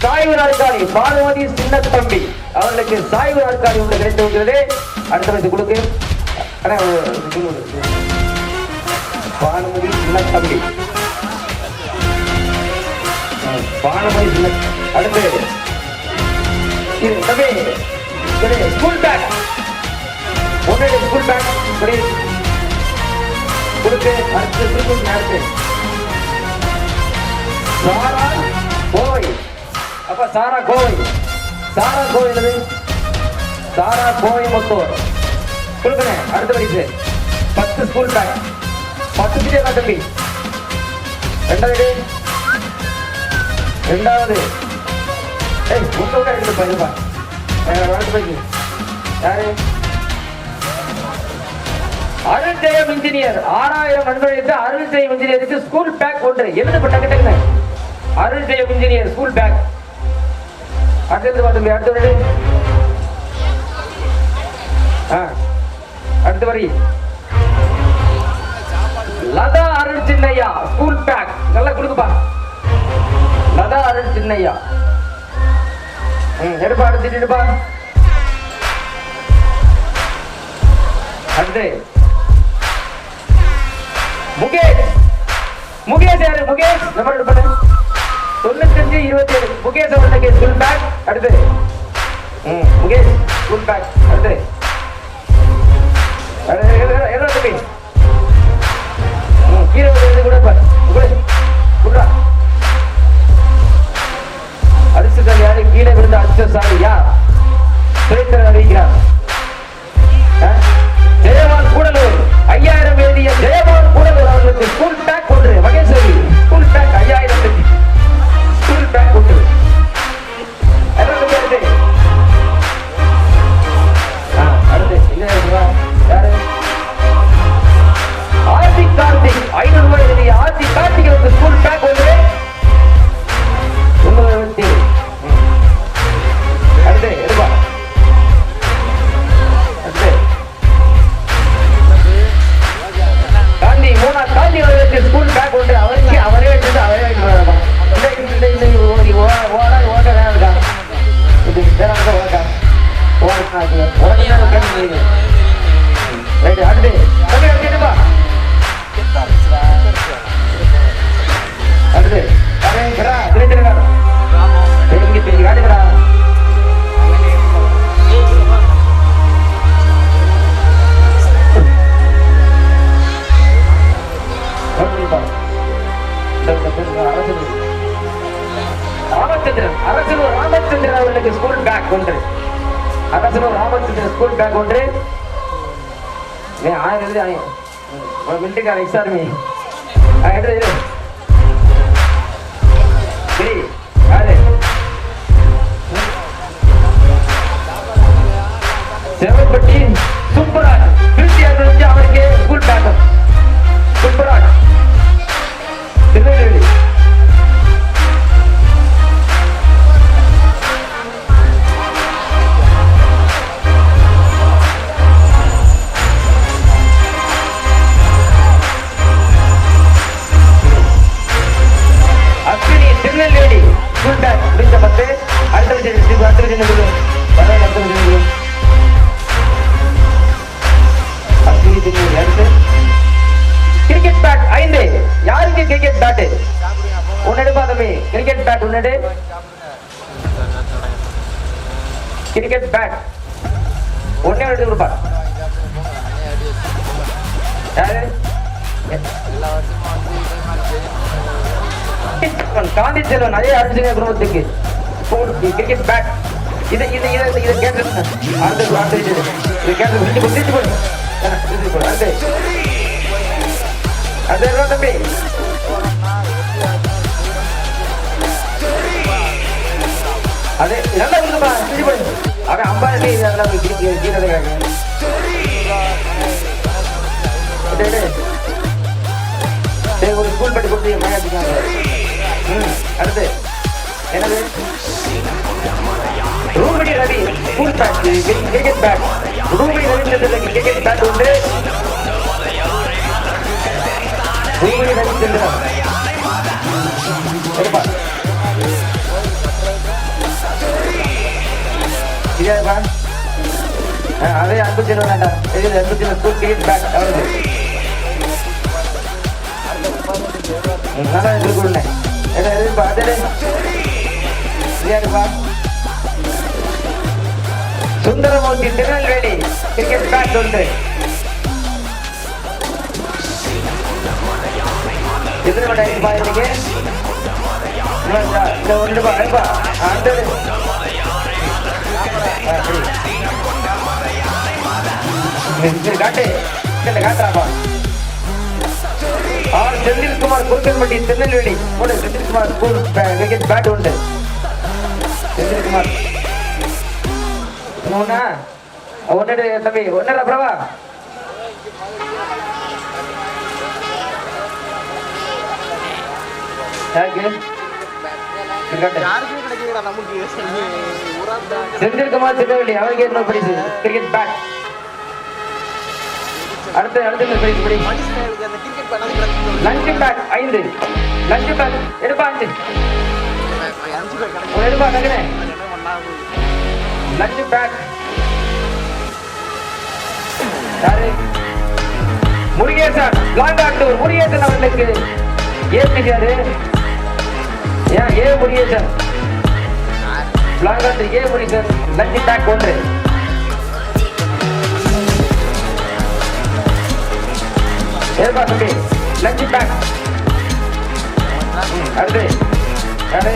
சாய்வு நாற்காலி. பானுமதி சின்னத்தம்பி அவர்களுக்கு சாய்வு நாற்காலி ஒன்று கிடைத்து வருகிறது. அடுத்த பரிசு கொடுக்கு. பானுமதி சின்னத்தம்பி. பானுமதி சின்ன. அடுத்து ஸ்கூல் பேக் ஒன்று. ஸ்கூல் பேக் கொடுத்து. அடுத்து சாரா கோவை. அப்ப சாரா கோவை. சாரா கோவை சாரா கோயம்புத்தூர் கொடுங்க. அடுத்த வரிசை 10 ஸ்கூல் பேக் 10 கிட்டே தம்பி. ரெண்டாவது உங்க எடுத்து போயிருப்பா. யாரு? அருள் ஜெயம் இன்ஜினியர் 6000 மண்பழைத்து அருள் ஜெயம் இன்ஜினியருக்கு ஸ்கூல் பேக் ஒன்று எழுதப்பட்ட அருள் ஜெயம் இன்ஜினியர் ஸ்கூல் பேக். அடுத்தது தம்பி. அடுத்த வரி லதா அருள் சின்னையா ஸ்கூல் பேக். நல்லா கொடுக்குப்பா. லதா அருள் சின்னையா எடுப்பா. அடுத்து எடுப்பா. அடுத்து முகேஷ். முகேஷ் யாரு? முகேஷ் நம்பர் எடுப்பா. 9527 முகேஷ் அவர்களுக்கு ஸ்கூல் பேக். அடுத்து முகேஷ் ஸ்கூல் பேக். அடுத்து தம்பி கீழே கூட அரிசுகள் யாரு? கீழே விழுந்த அரிசாரி யார்? சுரேந்திரன் அறிவிக்கிறார். ஜெயவான் கூடலூர் 5000 எழுதிய ஜெயவான் கூடலூர் அவர்களுக்கு ஸ்கூல் பேக் ஒன்று. Maheswari school bag 5000 school bag ஒன்று. அடுத்து யாரு? ஆர்த்தி கார்த்திக் 500 ரூபாய் எழுதிய ஆர்த்தி கார்த்திக் ஸ்கூல் பேக் ஒன்று. அடுத்து எடுப்பா. அடுத்து காந்தி மூணா காந்தி அவர்களுக்கு ஸ்கூல் பேக் ஒன்று. அவருக்கு அவரே எடுத்து அவரே ஓட்ட வேணாம் இருக்கா? இது வேற ஓட்டா அடுத்து தம்பி எடுப்பா. அடுத்து காட்டுகிறா. ராமச்சந்திரன் அரசனூர் ராமச்சந்திரன் அவர்களுக்கு ஸ்கூல் பேக் ஒன்று. அரசனூர் ராமச்சந்திரன் ஸ்கூல் பேக் ஒன்று. 1000 மிலிட்டரிக்கார எக்ஸார்மி செவன்பட்டி சூப்பராஜ் திருச்சியார் அவருக்கு school bag. Subbaraj Tirunelveli. Ashwini Tirunelveli school bag முடிஞ்ச 10. அடுத்த கிரிக்கெட் பேட் 5. யாருக்கு கிரிக்கெட் பேட்? உன்னடு பாதமே கிரிக்கெட் பேட் உன்னடு. கிரிக்கெட் பேட் ஒன்னே எடுத்து கொடுப்பா. யாரு? காந்தி செல்வன் அதே அர்ஜுன குடும்பத்துக்கு கிரிக்கெட் பேட். இது இது இது இது கேட்டு அடுத்து இது கேட்டு முடிச்சு போடு. அது தம்பி அதே நல்லா இருக்குப்பா. அவன் 50 அதெல்லாம் ஒரு ஸ்கூல் படி கொடுத்து மழையாட்டிக்காங்க. அடுத்து என்னது? ரூபடி Ravi school bag cricket bat. ரூபடி ரவிச்சந்திரனுக்கு கிரிக்கெட் பேட் உண்டு. ரூபடி ரவிச்சந்திரன் அதே 57 வேண்டாம். 57 ஸ்கூல் கிரிக்கெட் பேட் அவருக்கு நல்லா இருக்குல்ல. சுந்தரமூர்த்தி திருநெல்வேலி கிரிக்கெட் பேட் உண்டு. எத்தனை மணி ஆயிடுச்சு பாருங்க. $1 அடுத்தது காட்டு காட்டுறாப்பா. ஆர் செந்தில்குமார் குறுக்கன்பட்டி திருநெல்வேலி போடு. செந்தில்குமார் ஸ்கூல் கிரிக்கெட் பேட் உண்டு. செந்தில்குமார் ஒண்ணா ஒன்னு தம்பி ஒன்னரா பிரபா. செந்தில்குமார் திருநெல்வேலி அவருக்கு என்ன பரிசு? Cricket bat. அடுத்து பரிசு படி. Lunch back 5. லஞ்ச் பேக் எடுப்பா 5. எடுப்பா டக்குனே. லஞ்ச் பேக் யாரு? முருகேசன் லாங்காட்டூர். முருகேசன் அவர்களுக்கு ஏற்பிச்சாரு. ஏ முருகேசன் லாங்காட்டூர். ஏ முருகேசன் லஞ்ச் பேக் 1. ஏற்பா தம்பி லஞ்ச் பேக். அடுத்து யாரு?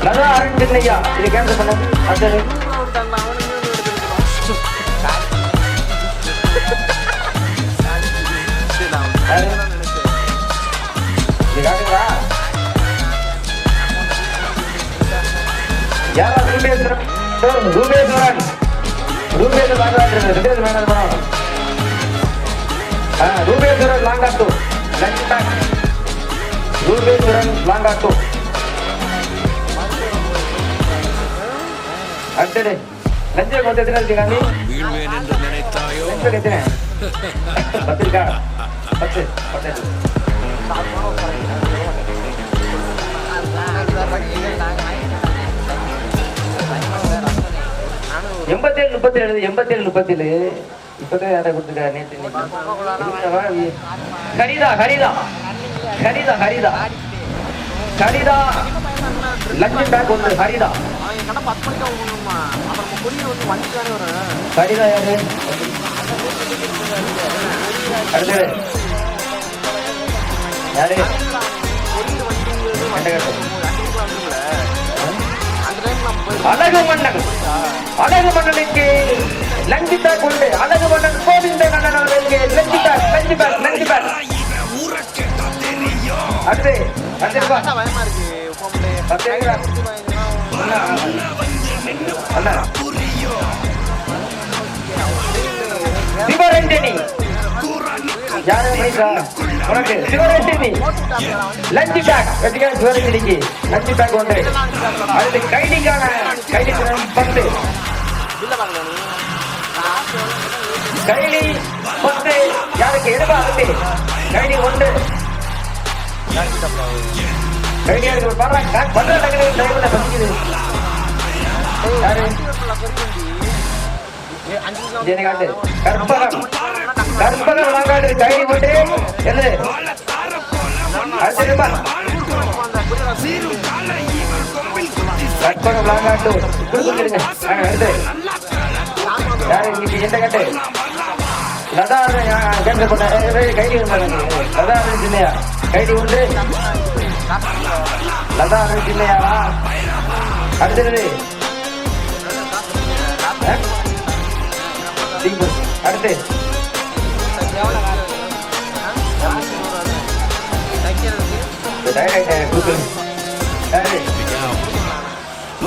லதா அரவிந்தன் ஐயா. இது கேன்சல் பண்ண. அடுத்தது இது காட்டுங்களா? யாரா? ரூபேஸ்வரன். ரூபேஸ்வரன் ரூபேஸ்வரன் லாங்காட்டூ. Lunch bag. ரூபேஸ்வரன் லாங்காட்டூ. அடுத்தது லஞ்ச கொஞ்சம் எத்தனை இருக்காங்க? எத்தனை 10 இருக்கா? 10 87 37 87 37 இப்பதான் யாரை கொடுத்துருக்காரு நேற்று? Haritha lunch bag 1. ஹரிதா யாரு? அடுத்து யாரு? அழகு மன்னனுக்கு லஞ்ச் பேக் உண்டு. அழகு மன்னன் கோவிந்த கண்ணன் அவர்களுக்கு லஞ்ச் பேக். அடுத்து சிவரஞ்சனி. யாரு உனக்கு? Sivaranjani lunch bag. சிவரஞ்சனிக்கு லஞ்ச் பேக் 1. அடுத்து கைதிக்கான 10. கைலி 10. யாருக்கு? எடுப்பா அடுத்து கைலி 1. கைலியாருக்கு பண்ற டைம்ல பசிக்குது. யாரு? கற்பகம் வாங்காடு கைலி 1. என்னது? அடுத்து கற்பகம் வாங்காட்டு கொடுத்துருங்க. அடுத்து யாரு? எந்த கட்டு? லதா கேன்சல் பண்ண. கைடி லதா இல்லையா? கைடி 1. லதா இல்லையா? அடுத்தது அடுத்து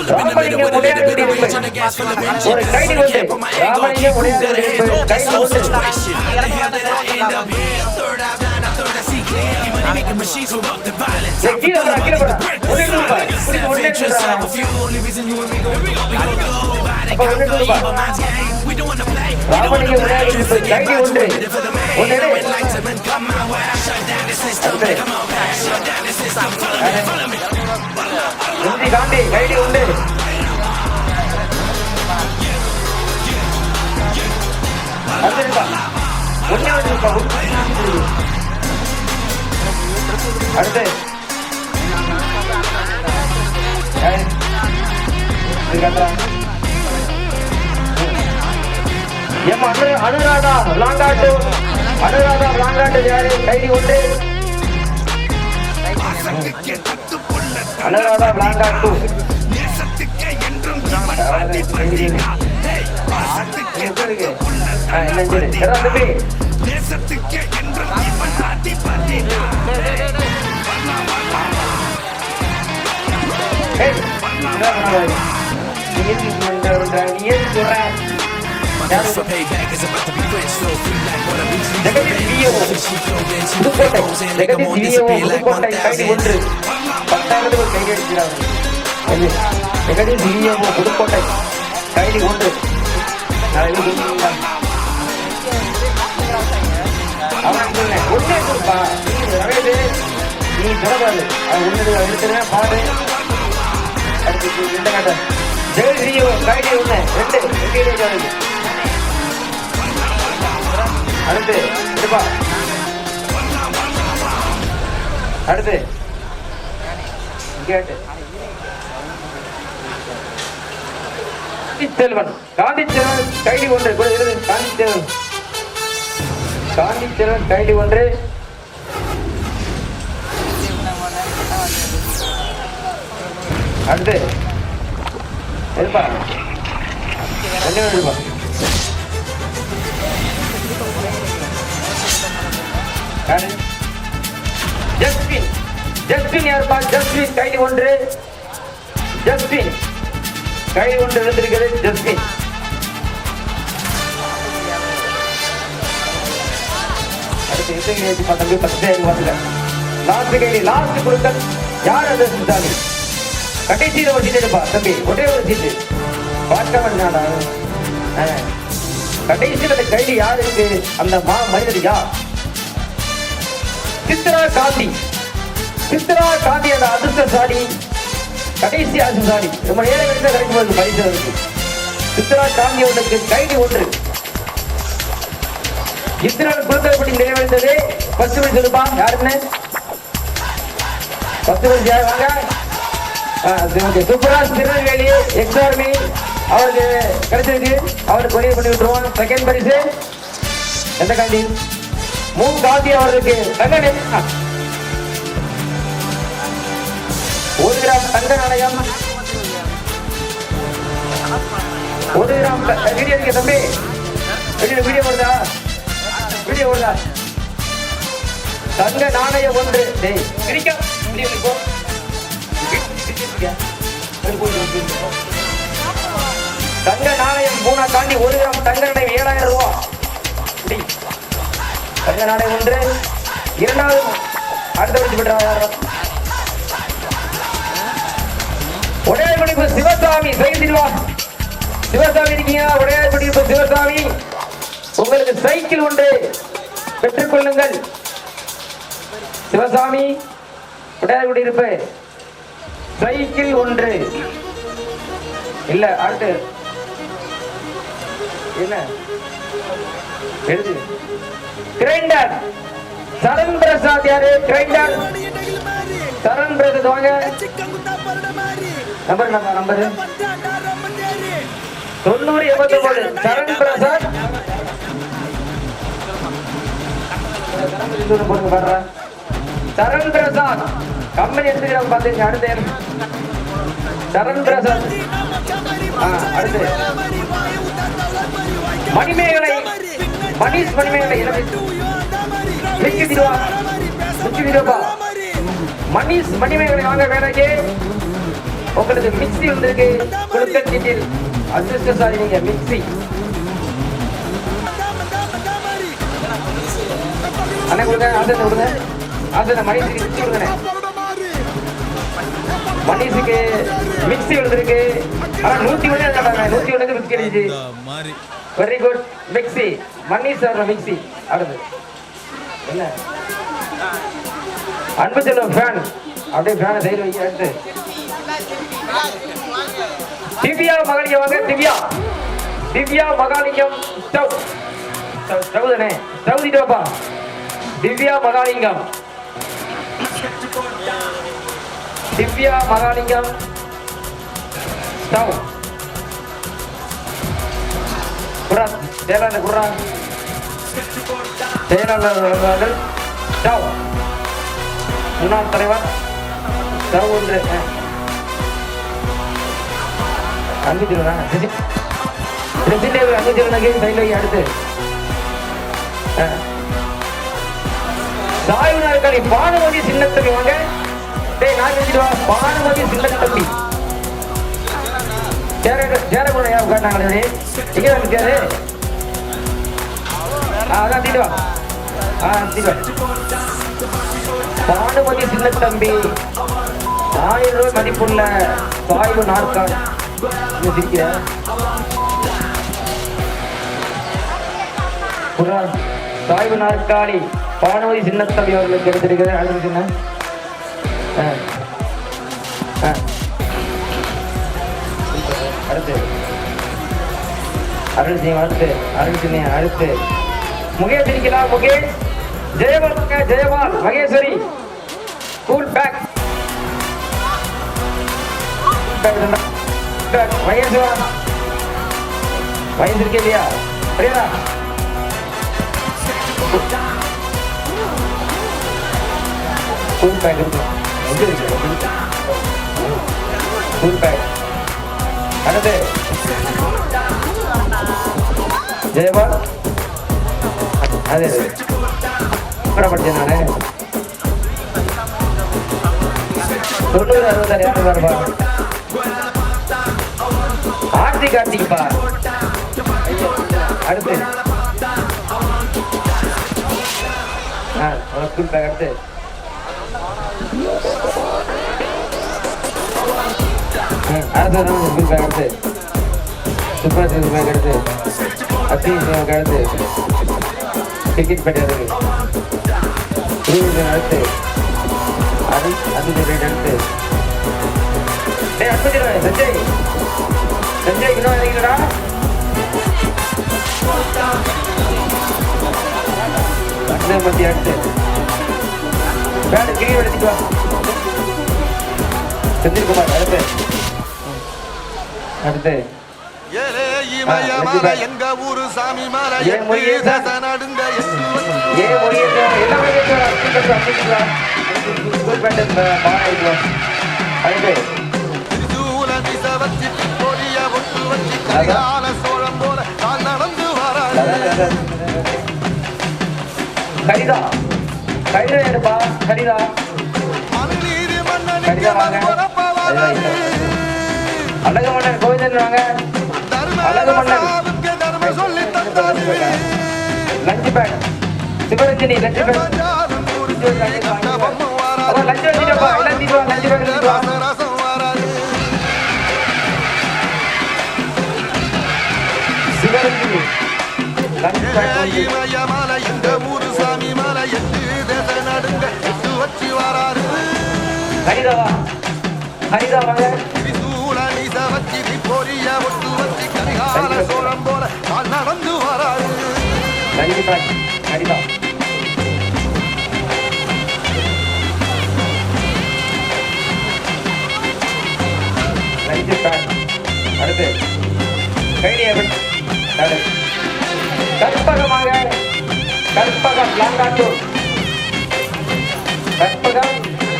ராமலிங்க உடையார் ஒரு கைடி 1. ராமலிங்க உடையார் கைடி 1. காந்தி கைடி 1. அடுத்து அனுராதா லாங்காட்டு. யாரு? கைடி 1. அனுராதா லாங்காட்டு. என்ன சரி தம்பி புதுக்கோட்டை கைதி ஒன்று ஒன்னே கொடுப்பா நீ தொடராது அது ஒன்று எடுத்துருவேன் பாடு அடுத்து ரெண்டு காட்ட ஜெகதீயோ கைடி ஒன்று ரெண்டு அடுத்து எடுப்பா அடுத்து கேட்டு செல்வன் காந்திச்செல்வன் கைடி ஒன்று காந்திச்செல்வன் கைடி ஒன்று அடுத்து எடுப்பா எடுப்பா ஜஸ்டின் யாருப்பா ஜஸ்டின் கைடி ஒன்று ஜஸ்டின் கை ஒன்று எழுந்திருக்கிறது ஜஸ்மின் அடுத்து இசை தம்பி 10 வரல லாஸ்ட் கைடி லாஸ்ட் கொடுத்தல் யார் அது சித்தாமி கடைசியில் ஒரு சீட்டு எடுப்பா தம்பி ஒரே ஒரு சீட்டு பார்க்க வேண்டாடா கடைசியில் அந்த கைடி யாருக்கு அந்த மனிதர் யார் சித்ரா காந்தி அந்த அதிர்ஷ்டசாலி கடைசி அதிர்ஷ்டசாலி ரொம்ப ஏழை வயசுல கிடைக்கும் போது பரிசு இருக்கு சித்ரா காந்தி அவர்களுக்கு கைடி ஒன்று இத்தனால் குழுக்களப்படி நிறைவடைந்தது ஃபர்ஸ்ட் பரிசு இருப்பா யாருன்னு ஃபர்ஸ்ட் பரிசு யார் வாங்க சூப்பராஜ் திருநெல்வேலி எக்ஸார்மி அவருக்கு கிடைச்சிருக்கு அவருக்கு கொரியர் பண்ணி விட்டுருவோம் செகண்ட் பரிசு எந்த காந்தி காந்தி அவர்களுக்கு தங்க 1 கிராம் தங்க நாணயம் 1 கிராம் வீடியோ இருக்கு தம்பி வீடியோ வருதா தங்க நாணயம் 1 தங்க நாணயம் பூனா காண்டி 1 கிராம் தங்க நாணயம் 7000 ரூபாய் தங்க நாணயம் 1 இரண்டாவது அடுத்த வச்சு பெற்றார் உடையார்குடிப்பு சிவசாமி சிவசாமி இருக்கீங்க உடையார்குடிப்பு சிவசாமி உங்களுக்கு சைக்கிள் ஒன்று பெற்றுக் கொள்ளுங்கள் சிவசாமி உடையார்குடியிருப்பு சைக்கிள் ஒன்று இல்ல அடுத்து என்ன எழுது கிரைண்டர் சரண் பிரசாத் யாரு கிரைண்டர் சரண் பிரசாத் வாங்க நம்பர் 9089 சரண் பிரசாத் சரண் பிரசாத் கம்பெனி எடுத்துக்கிறோம் பாத்தீங்க அடுத்து சரண் பிரசாத் அடுத்து மணிமேகலை மணிஷ் மணிமேகலை மணிஷ் மணிமேகலை வாங்க வேலைக்கு உங்களுக்கு மிக்சி வந்திருக்கு குழுக்கத்தில் அதிர்ஷ்டசாலி நீங்க மிக்சி அண்ணன் கொடுங்க ஆசை கொடுங்க ஆசை மணிஷுக்கு மிக்சி கொடுங்க மணிஷுக்கு மிக்சி வந்திருக்கு ஆனா 101 மிக்சி கிடைச்சு very good mixie Manish sir mixie அடுத்து என்ன அன்பு செல்வம் ஃபேன் அப்படியே ஃபேனை சைடு வைக்க அடுத்து திவ்யா மகாலிங்கம் வாங்க திவ்யா மகாலிங்கம் ஸ்டவ் தானே ஸ்டவ் திட்டப்பா திவ்யா மகாலிங்கம் ஸ்டவ் குரா செயலாளர் குரா செயலாளர்கள் ஸ்டவ் முன்னாள் தலைவர் ஸ்டவ் ஒன்று அனுப்பிச்சுடுறேன் ட்ரெஸ்ஸிங் டேபிள் அங்கே வச்சுருந்தாங்க சைடில் வை. அடுத்து சாய்வு நாற்காலி பானுமதி சின்னத்தம்பி வாங்க. டேய் நான் வச்சுட்டு வா. பானுமதி சின்னத்தம்பி சேர கூட யாரும் காட்டினாங்களே எங்கே வந்து சேரு. அதான் தீட்டு வா. தீட்டு வா. பானுமதி சின்னத்தம்பி 1000 ரூபாய் மதிப்புள்ள சாய்வு நாற்காலி. சிரிக்கிற சாய்வு நாற்காலி பானுமதி சின்னத்தம்பி அவர்களுக்கு எடுத்திருக்கிறது. அடுத்து சின்ன அடுத்து அருள் சிங். அடுத்து அருள் சிங். அடுத்து முகேஷ் இருக்கலாம். முகேஷ் ஜெயபால் ஜெயபால் மகேஸ்வரி கூல் பேக் மகேஸ்வரா வயசு இருக்கே இல்லையா புரியுதா? கூல் பேக் இருக்கும். Cool bag. அடுத்து ஜெயபால். அதே கூட படிச்சேன் நானு. 90 66 யாரு பாருப்பா. ஆர்த்தி கார்த்திக்ப்பா. அடுத்து ஸ்கூல் பேக். அடுத்து அடுத்து ஸ்கூல் பேக். அடுத்து சூப்பர் ஸ்கூல் பேக். அடுத்து அத்தீஷ் அடுத்து டிக்கெட் பெற்றது. அடுத்து அது அடுத்து சஞ்சய் சஞ்சய் இன்னும் நினைக்கிறடா. மத்திய அடுத்து பேடு கிளீவ் எடுத்துட்டு வா. செந்தில்குமார். அடுத்து அடுத்து எங்க ஊரு சாமி மாலை நடுங்க சோழம் போல நடந்து வர கரிதா கரிதா எடுப்பா. கரிதா அழகு மன்னன் கோவிந்தன் வாங்க. அழகு Mannan lunch bag. Sivaranjani lunch bag. Lunch வச்சுட்டப்பா. எல்லாம் தீட்டு வா. லஞ்ச் பேக் வா. Sivaranjani lunch bag. ஹரிதாவா ஹரிதா வாங்க. நடந்து வராது lunch bag Haritha. Lunch bag. அடுத்து கைலியவன். கற்பகமாக கற்பகம் லாங்காட்டூர். கற்பகம்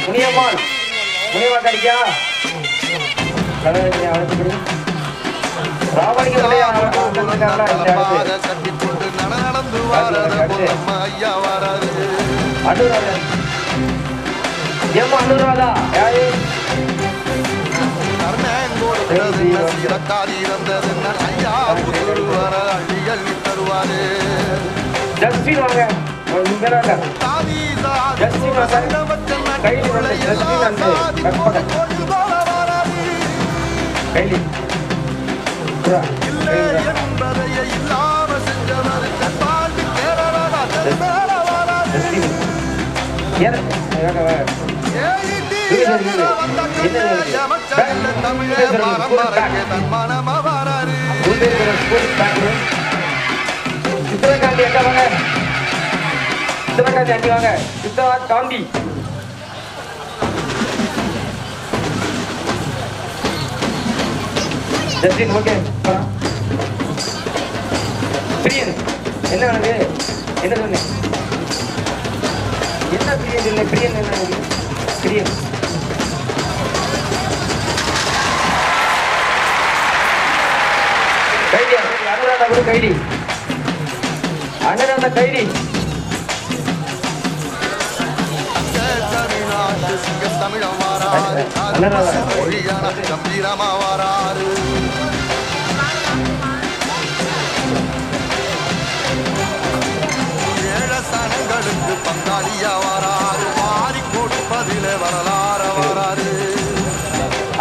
முனியம்மாள். முனியம்மா கடிக்கா அடுத்து ராவணிக்கு அனுராதா. ஏமா அனுராதா யாரு? ஜஸ்டின் வாங்க. ஜஸ்டின் வாங்க. கைலி வந்து ஜஸ்டின் வந்து கற்பகம் கைலி சித்திரகாந்தி அக்கா வாங்க. சித்திரகாந்தி அண்ணி வாங்க. சித்தராஜ் காந்தி. Justin okay. பிரியன் என்ன வேணுங்க? என்ன சொன்னேன்? என்ன பிரியன் இல்லை? பிரியன் என்ன பிரியன்? கைடி அனுராதா குரு கைடி அனுராதா கைடி தமிழ்நாட்டு சிங்கம் தமிழம் வாராரு மொழியான கம்பீரமா வாராரு ஏழசனங்களுக்கு பங்காளியா வாராரு மாறி கொடுப்பதில வரலாற வாராரு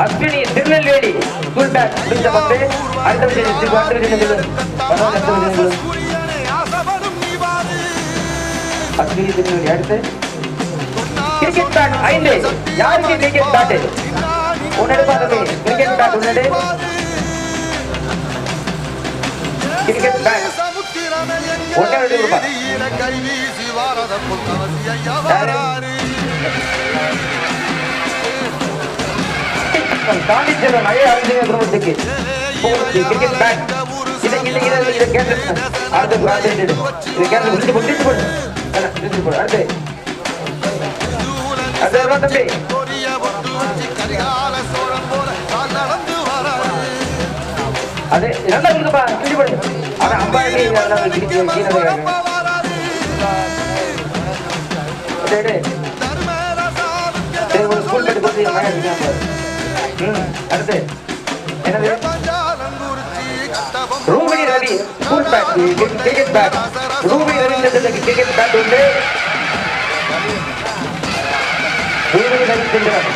அஸ்வினி திருநெல்வேலி ஸ்கூல் பேக் முடிஞ்ச பத்து அடுத்த விஷயம் அஸ்வினி திருநெல்வேலி அடுத்து கிரிக்கெட் பேட் 5 யாருக்கு கிரிக்கெட் பேட் உன்னோட பாருங்க கிரிக்கெட் பேட் உன்னோட கிரிக்கெட் பேட் ஒன்னோட ரூபாய் கை வீசி வாரத புத்தவசியா வாராரு காந்திச்செல்வன் அழகு அறிஞர் குடும்பத்துக்கு கிரிக்கெட் பேட் இதை கேட்டு அடுத்து இது கேட்டு முடிச்சு போடு அடுத்து அதேதான் தம்பி அதே நல்லா இருக்குப்பா கிண்டி போடு ஆனா அம்பாடி ஒரு ஸ்கூல் கட்டி கொடுத்து அடுத்து என்னது Rubini Ravi school bad cricket bat Rubini Ravi cricket bat உண்டு ரூபினி ரவி செல்வன்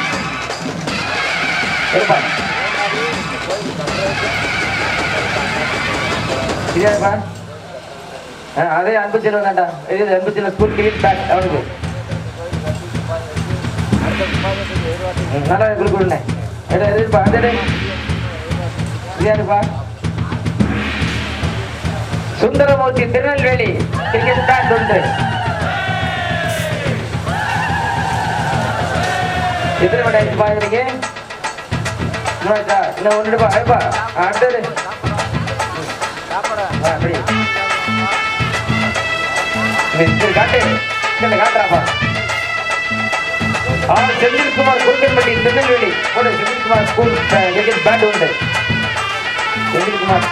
இருப்பா சரியாப்பா அதே அன்பு செல்வன் தாண்டா இது அன்பு செல்வன் ஸ்கூல் கிரிக்கெட் பேட் அவனுக்கு நல்லா கொடுக்குறேன் எதிர்ப்பா அதே யாருப்பா சுந்தரமூர்த்தி திருநெல்வேலி கிரிக்கெட் பேட் உண்டு எத்தனை மணி ஆயிடுச்சு பாக்குறீங்க இன்னும் ஒன்றுப்பா ஐப்பா அடுத்தது அப்படி காட்டு காட்டுறாப்பா செந்தில்குமார் குருக்கன்பட்டி திருநெல்வேலி போடு செந்தில்குமார் ஸ்கூல் கிரிக்கெட் பேட் உண்டு செந்தில்குமார்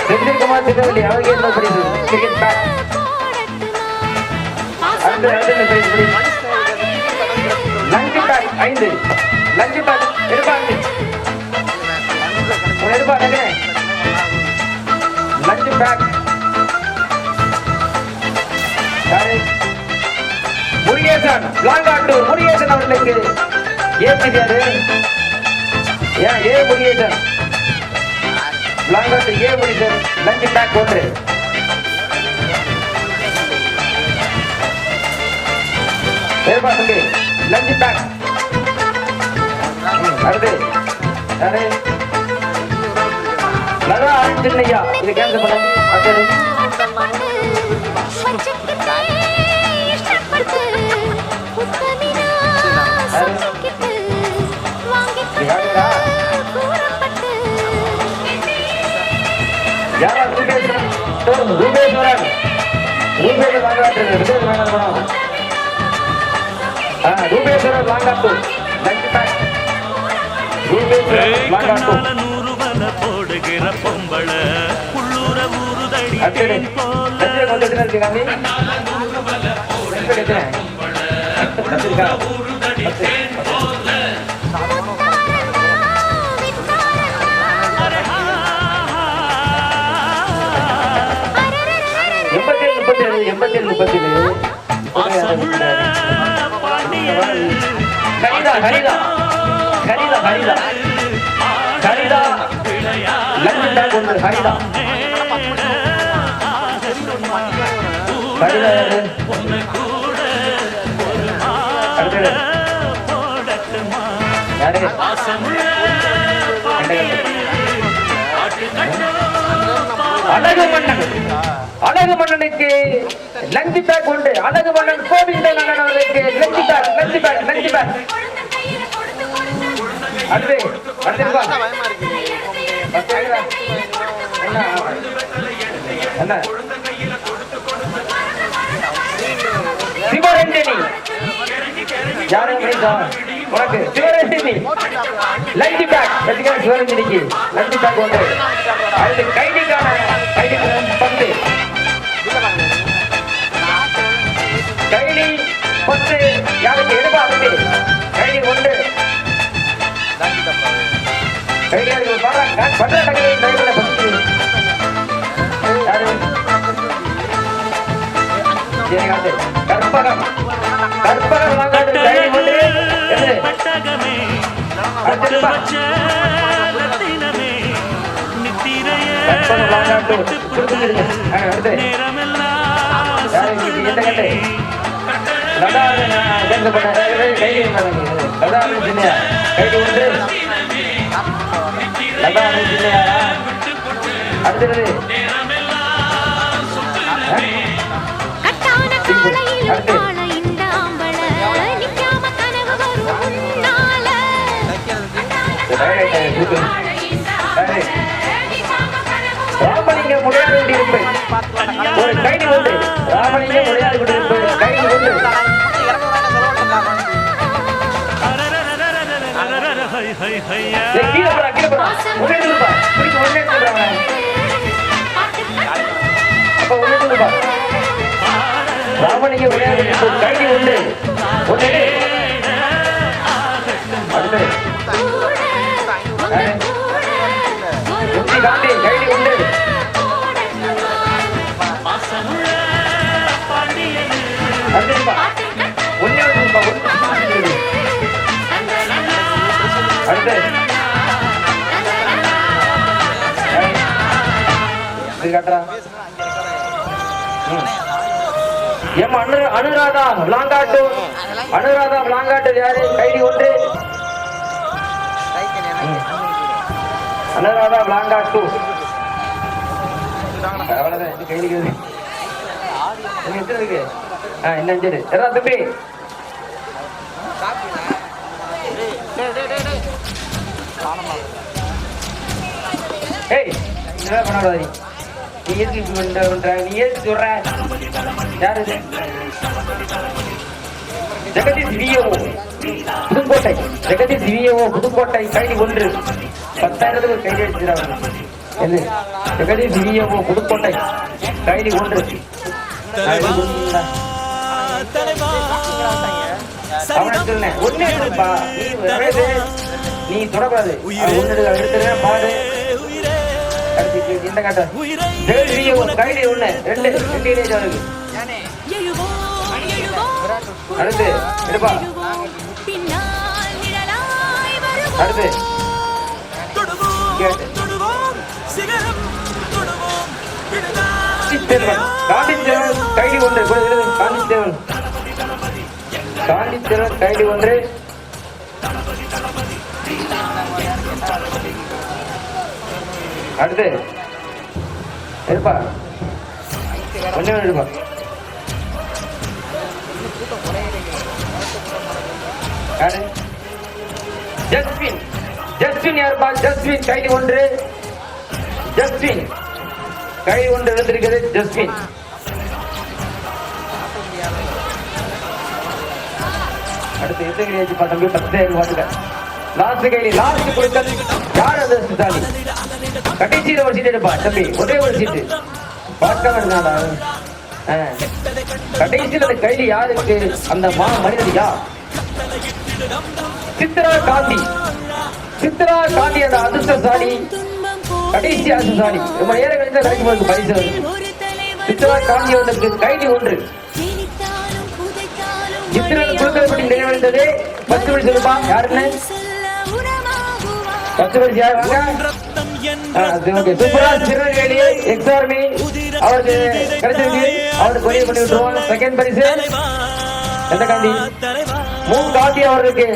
செந்தில்குமார் திருநெல்வேலி அவருக்கு என்ன படிது cricket bat lunch bag 5 lunch bag எடுப்பாங்க எடுப்பாங்க லஞ்சு பேக் முருகேசன் பிளாங்காட்டூர் முருகேசன் அவர்களுக்கு ஏற்றியாரு ஏ முருகேசன் பிளாங்காட்டூர் ஏ முருகேசன் லஞ்சு பேக் 1 ஏற்பாடு லஞ்சு பேக் அடுத்து யாரு நல்லா ஆரம்பிச்சிருந்தையா இது கேன்சல் பண்ண அடுத்தது யாரா ரூபேஸ்வரன் ரூபேஸ்வரன் ரூபேஸ்வரன் ரூபேஸ்வரர் லாங்காட்டூர் லஞ்சு பேக் ரூபேஸ்வரர் லாங்காட்டூர் போடுகிற பொம்பள உள்ளூர ஊருதடி ஹரிதா ஹரிதா ஹரிதா ஹரிதா ஹரிதா லஞ்சு பேக் 1 ஹரிதா ஹரிதா யாரு அழகு மன்னன் அழகு மன்னனுக்கு லஞ்சு பேக் 1 அழகு மன்னன் கோவிந்தன் அவர்களுக்கு lunch bag lunch bag lunch bag அடுத்து அடுத்து என்ன சிவரஞ்சனி யாரு பண்ணிட்டா உனக்கு சிவரஞ்சனி லஞ்ச் பேக் வச்சுக்க சிவரஞ்சனிக்கு லஞ்ச் பேக் ஒன்று அடுத்து கைதிக்கான பந்து கைலி 10 யாருக்கு எடுப்பா வந்து கைலி 1 கைலி யாருக்கு பண்ற கைலி டைம்ல பந்து யாரு ஜெயகாந்த் கற்பகம் வாங்காது கைலி 1 எது அடுத்து கற்பகம் வாங்காது கொடுத்துருங்க அடுத்து யாரு எந்த கட்டை லதா கேட்க பண்ண கைலி லதா சின்னையா கைலி 1 லதா சின்னையா அடுத்தது ராமலிங்க முடியாது கொண்டிருப்பேன் ஒரு கைதி உண்டு ராமலிங்க முடியாது கொண்டிருப்பேன் கைதி உண்டு கீழே போறா ஒன்னே ரூபா பிடிக்க ஒன்னே சொல்றாங்க அப்ப ஒன்னே ரூபா ராமலிங்க முடியாது கைதி உண்டு ஒன்னே அடுத்து காந்தி கைதி உண்டு ஒன்னே ரூபா அடுத்து காட்டுறா எம் அனுராதா விளாங்காட்டு யாரு கைதி 1 அனுராதா விளாங்காட்டு அவ்வளவுதான் இது கைதி எத்தனை இருக்கு என்ன சரி எதா தம்பி ஏய் என்ன பண்ணாத நீ எதுக்கு பண்ற நீ எதுக்கு சொல்ற யாரு ஜெகதீஷ் விஏஓ புதுக்கோட்டை கைதி 1 10,000 கைதி அடிச்சிருக்காங்க என்ன ஜெகதீஷ் விஏஓ புதுக்கோட்டை கைதி 1 அவனை சொன்னேன் ஒன்னே இருப்பா நீ தொடக்கூடாது எடுத்துருங்க பாடு இந்த காட்ட கைடி 1 2 இமேஜ் அவருக்கு அடுத்து எடுப்பா அடுத்து காந்தித்தேவன் கைடி 1 காந்தித்தேவன் கைடி 1 அடுத்து எடுப்பா கொஞ்சம் எடுப்பா யாரு ஜஸ்வின் யாருப்பா ஜஸ்வின் கைடி 1 ஜஸ்வின் கைடி 1 எடுத்திருக்கிறது ஜஸ்வின் அடுத்து எத்தனை வச்சுப்பா தம்பி 10,000 வாட்டுக்க லாஸ்ட் கைலி லாஸ்ட் கொடுத்தல் யார் அது சுதாலி கடைசியில ஒரு சீட்டு எடுப்பா தம்பி ஒரே ஒரு சீட்டு பார்க்க வேண்டாடா கடைசியில் அந்த கைலி யாருக்கு அந்த மனிதனியா சித்ரா காந்தி அந்த அதிர்ஷ்டசாலி கடைசி அதிர்ஷ்டசாலி ரொம்ப நேரம் கழிச்சா கிடைக்கும் பரிசு சித்ரா காந்தி அவர்களுக்கு கைதி 1 சித்திரன் குழுக்கள் நிறைவடைந்தது 10 மணி சொல்லுப்பா யாருன்னு 10 மணி யார் வாங்க சூப்பரா திருநெல்வேலி எக்ஸார்மி அவருக்கு கிடைச்சிருக்கு அவருக்கு கொரிய பண்ணி விட்டுருவோம் செகண்ட் பரிசு எந்த காந்தி காந்தி அவர்களுக்கு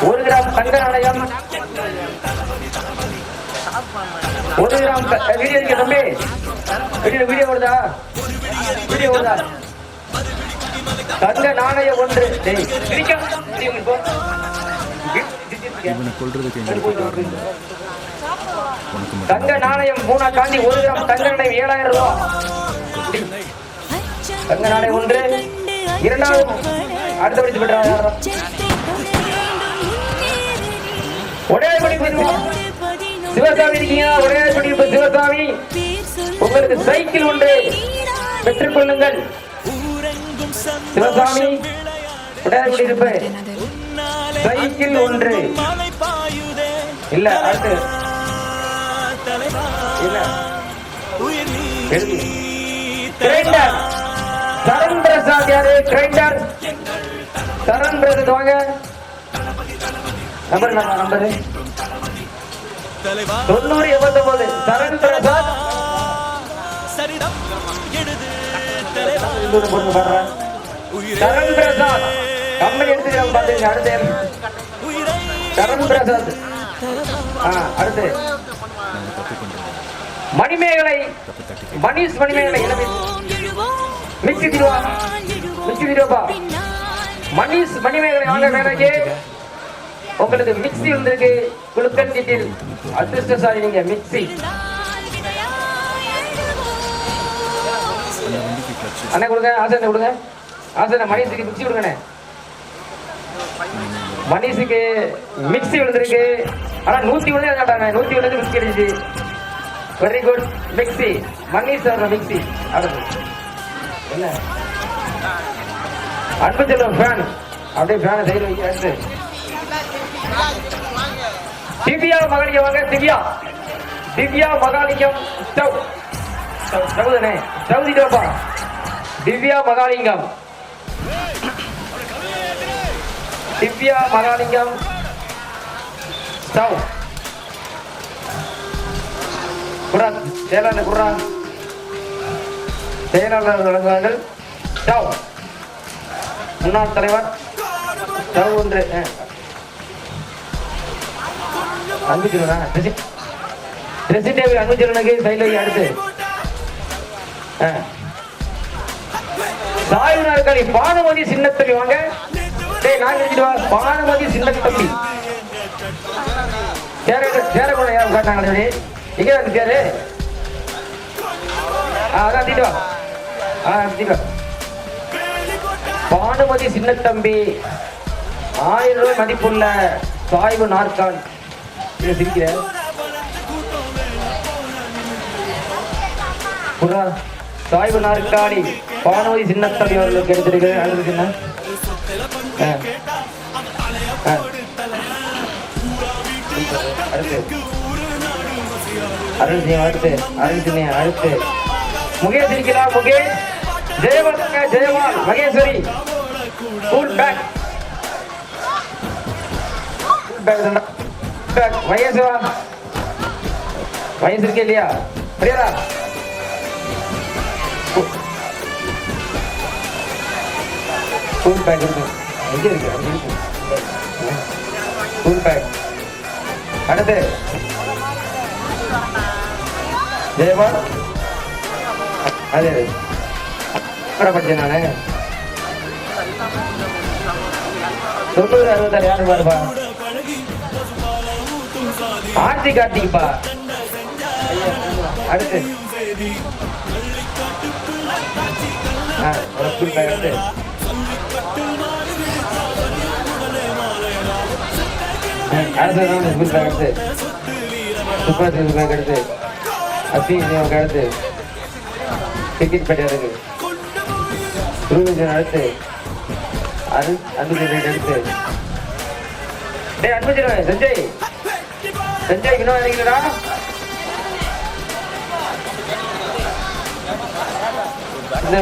ஒரு கிராம் தங்க நாணயம் 1 கிராம் வீடியோ இருக்கு தம்பி வீடியோ வருதா தங்க நாணயம் 1 டேய் இவனை கொல்றதுக்கு எங்களுக்கு காரணம் இல்லை. உனக்கு மட்டும் தங்க நாணயம் பூனா காந்தி 1 கிராம் தங்க நாணயம் 7000 ரூபாய். தங்க நாணயம் 1. இரண்டாவது அடுத்த படிச்சு பெற்றார் உடையாபடி சிவசாமி இருக்கீங்க. உடையாபடி சிவசாமி உங்களுக்கு சைக்கிள் 1 பெற்றுக் கொள்ளுங்கள். சிவசாமி உடையாபடி இருப்பு சைக்கிள் 1 இல்ல அடுத்து இல்ல கிரைண்டர் சரண் பிரசாத். யாரு கிரைண்டர்? சரண் பிரசாத் வாங்க. நம்பர் 9089 சரண் பிரசாத். சரண் பிரசாத் கம்பெனி எடுத்துக்கிறோம் பாத்துங்க. அடுத்து சரண் பிரசாத். அடுத்து மணிமேகலை மணிஷ் மணிமேகலை மிக்சி திருவா மணிஷ் மணிமேகலை வாங்க வேலைக்கு. உங்களுக்கு மிக்சி வந்திருக்கு குளுக்கன் கிட்டில். அதிர்ஷ்டசாலி நீங்க. மிக்சி அண்ணே கொடுங்க. ஆசை கொடுங்க. ஆசை மணிஷுக்கு மிக்சி கொடுங்கண்ணே. மணிஷுக்கு மிக்சி விழுந்திருக்கு. ஆனா 100 கேட்டாங்க. 100 மிக்சி அடிச்சு. Very good mixie Manish sir mixie. அடுத்து என்ன அன்பு செல்வம் ஃபேன். அப்படியே ஃபேனை சைடு வைக்க. அடுத்து திவ்யா மகாலிங்கம் வாங்க. திவ்யா மகாலிங்கம் ஸ்டவ் தானே ஸ்டவ் தீட்டோப்பா. திவ்யா மகாலிங்கம் ஸ்டவ் குரா செயலாளர் குரா செயலாளர் வழங்குவார்கள். ஸ்டவ் முன்னாள் தலைவர் ஸ்டவ் 1 அனுப்பிச்சிருவா. ட்ரெஸ்ஸிங் டேபிள் அனுப்பிச்சிருவனுக்கு சைடில். அடுத்து சாய்வு நாற்காலி பானுமதி சின்னத்தம்பி வாங்க. பானுமதி சின்னத்தம்பி சேரக்கூட யாரும் காட்டாங்களே. எங்க இருக்கு பேரு? அதான் தீட்டு வா. பானுமதி சின்னத்தம்பி 1000 ரூபாய் மதிப்புள்ள சாய்வு நாற்காலி. சிரிக்கிற சாய்வு நாற்காலி பானுமதி சின்னத்தம்பி அவர்களுக்கு எடுத்திருக்கு. அடுத்து சின்ன அடுத்து முகேஷ் இருக்கலாம். முகேஷ் ஜெயவால் மகேஸ்வரி கூல் பேக் வயசுவா வயசு இருக்கே இல்லையா? பிரியரா கூல் பேக் இருக்கு. எங்க இருக்கு? Cool bag. அடுத்து ஜெயபால். அது படிச்சேன் நானு. 90 60 யாரு பாருப்பா? ஆர்த்தி கார்த்திகப்பா. அடுத்து கூல் பேக். அடுத்து அடுத்து சூப்பர் பேக். அடுத்து அஸ்வின் அடுத்து கிரிக்கெட் பேட். இருக்கு துருவஞ்சன். அடுத்து அன்புஜன். அடுத்து அன்புஜன் சஞ்சய் இன்னும் நினைக்கிறா?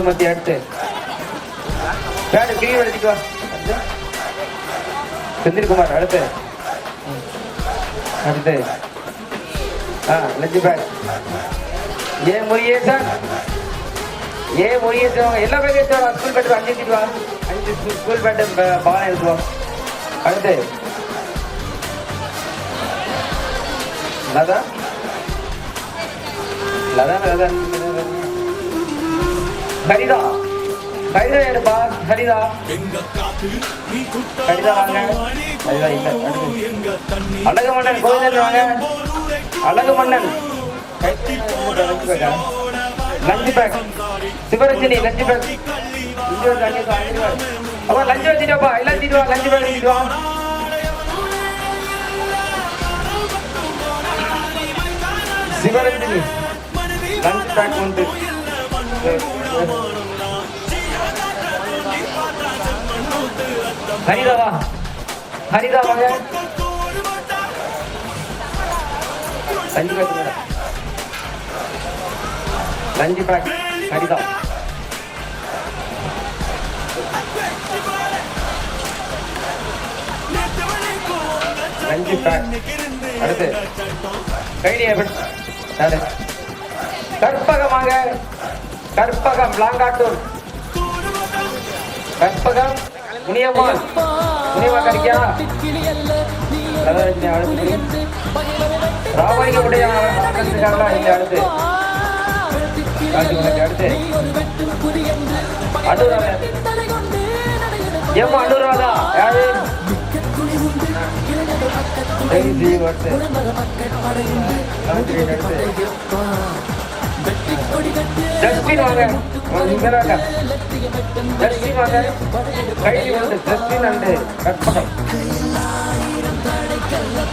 மத்திய அடுத்து பேட் கிளீன் எடுத்துட்டு வா. செந்தில்குமார். அடுத்து லஞ்ச் பேக். முருகேசன் எல்லா பேரும் எடுத்துவாங்க. ஸ்கூல் பேட் 5 எடுத்துட்டு வா. 5 ஸ்கூல் பேட் பாலம் எடுத்துவா. அடுத்து லதா ஹரிதா ஹரிதா எடுப்பா. ஹரிதா ஹரிதா வாங்க. ஹரிதா இல்ல. அழகு மன்னன் கோவிந்தன் வாங்க. அழகு Mannan lunch bag. Sivaranjani lunch bag. அப்ப லஞ்ச் வச்சுட்டோப்பா. எல்லாம் வச்சுட்டு வா. லஞ்ச் பேக் வச்சுட்டு வா. சிவரஞ்சனி லஞ்ச் பேக் வந்து ஹரிதாவா. ஹரிதா வாங்க. Lunch bag lunch bag Haritha. Lunch bag. அடுத்து கைடியா கற்பகமாக. கற்பகம் லாங்காட்டூர். கற்பகம் முனியம்மா. முனியம்மா கறிக்கா. ராமலிங்க உடைய இருக்காங்களா? இல்ல அடுத்து அடுத்து அனுராதா. ஏமா அனுராதா யாரு? ஜஸ்டின் வாங்க. ஜஸ்டின் வாங்க. கைலி வந்து ஜஸ்டின் அண்டு கற்பகம்.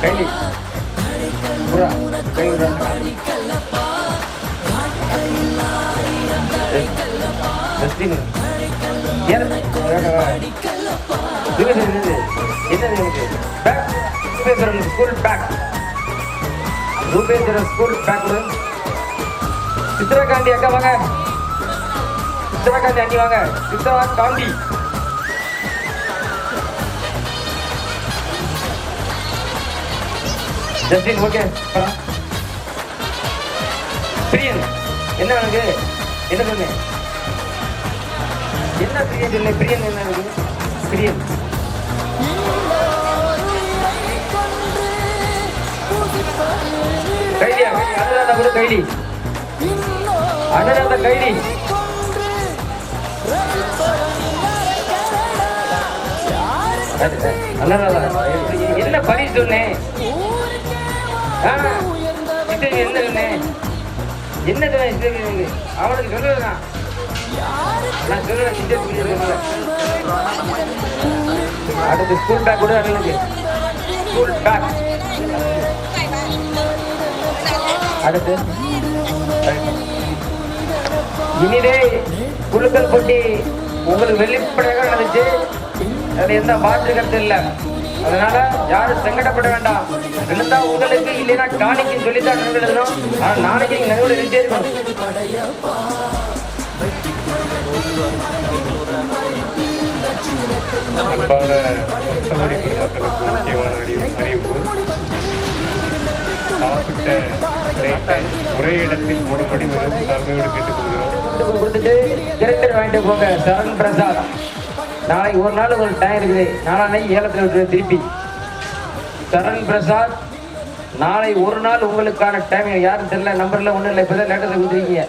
கைலி புறா கை ஜஸ்டின் என்னது school bag. Rupeswaran school bag. Chithrakanthi அக்கா வாங்க. சித்ரகாந்தி அண்ணி வாங்க. சித்ரா காந்தி. Justin okay. பிரியன் என்ன உனக்கு? என்ன சொன்ன? என்ன பிரியன் சொன்ன? பிரியன் என்ன இருக்கு? பிரியன் கைலியா? அனுராதா கூட கைலி. அனுராதா கைலி. அனுராதா என்ன பரிசு சொன்னேன்? என்ன சொன்னேன்? என்ன சொன்னேன்? அவனுக்கு சொல்லுவேன். நான் சொல்லுவேன். அடுத்து ஸ்கூல் பேக் கூட அனுக்கு. School bag. அடுத்து இனிதே குழுக்கள் போட்டி உங்களுக்கு வெளிப்படையாக நடந்துச்சு. அது எந்த மாற்று கருத்து இல்லை. அதனால யாரும் சங்கடப்பட வேண்டாம். இருந்தா உங்களுக்கு இல்லைன்னா காணிக்கு சொல்லித்தான் நினைவு எழுதணும். ஆனால் நாளைக்கு நீங்க நினைவு எழுதிட்டே இருக்கணும். ஒரே இடத்தில் மூடப்படி கொடுத்துட்டு திரைத்தர் வாங்கிட்டு போங்க. சரண் பிரசாத் நாளைக்கு ஒரு நாள் உங்களுக்கு டைம் இருக்குது. நாளைக்கு ஏலத்தில் விட்டு திருப்பி. சரண் பிரசாத் நாளை ஒரு நாள் உங்களுக்கான டைம். யாரும் தெரியல, நம்பர்ல ஒன்றும் இல்லை. இப்போதான் லேட்டஸ்ட் கொடுத்துருக்கீங்க.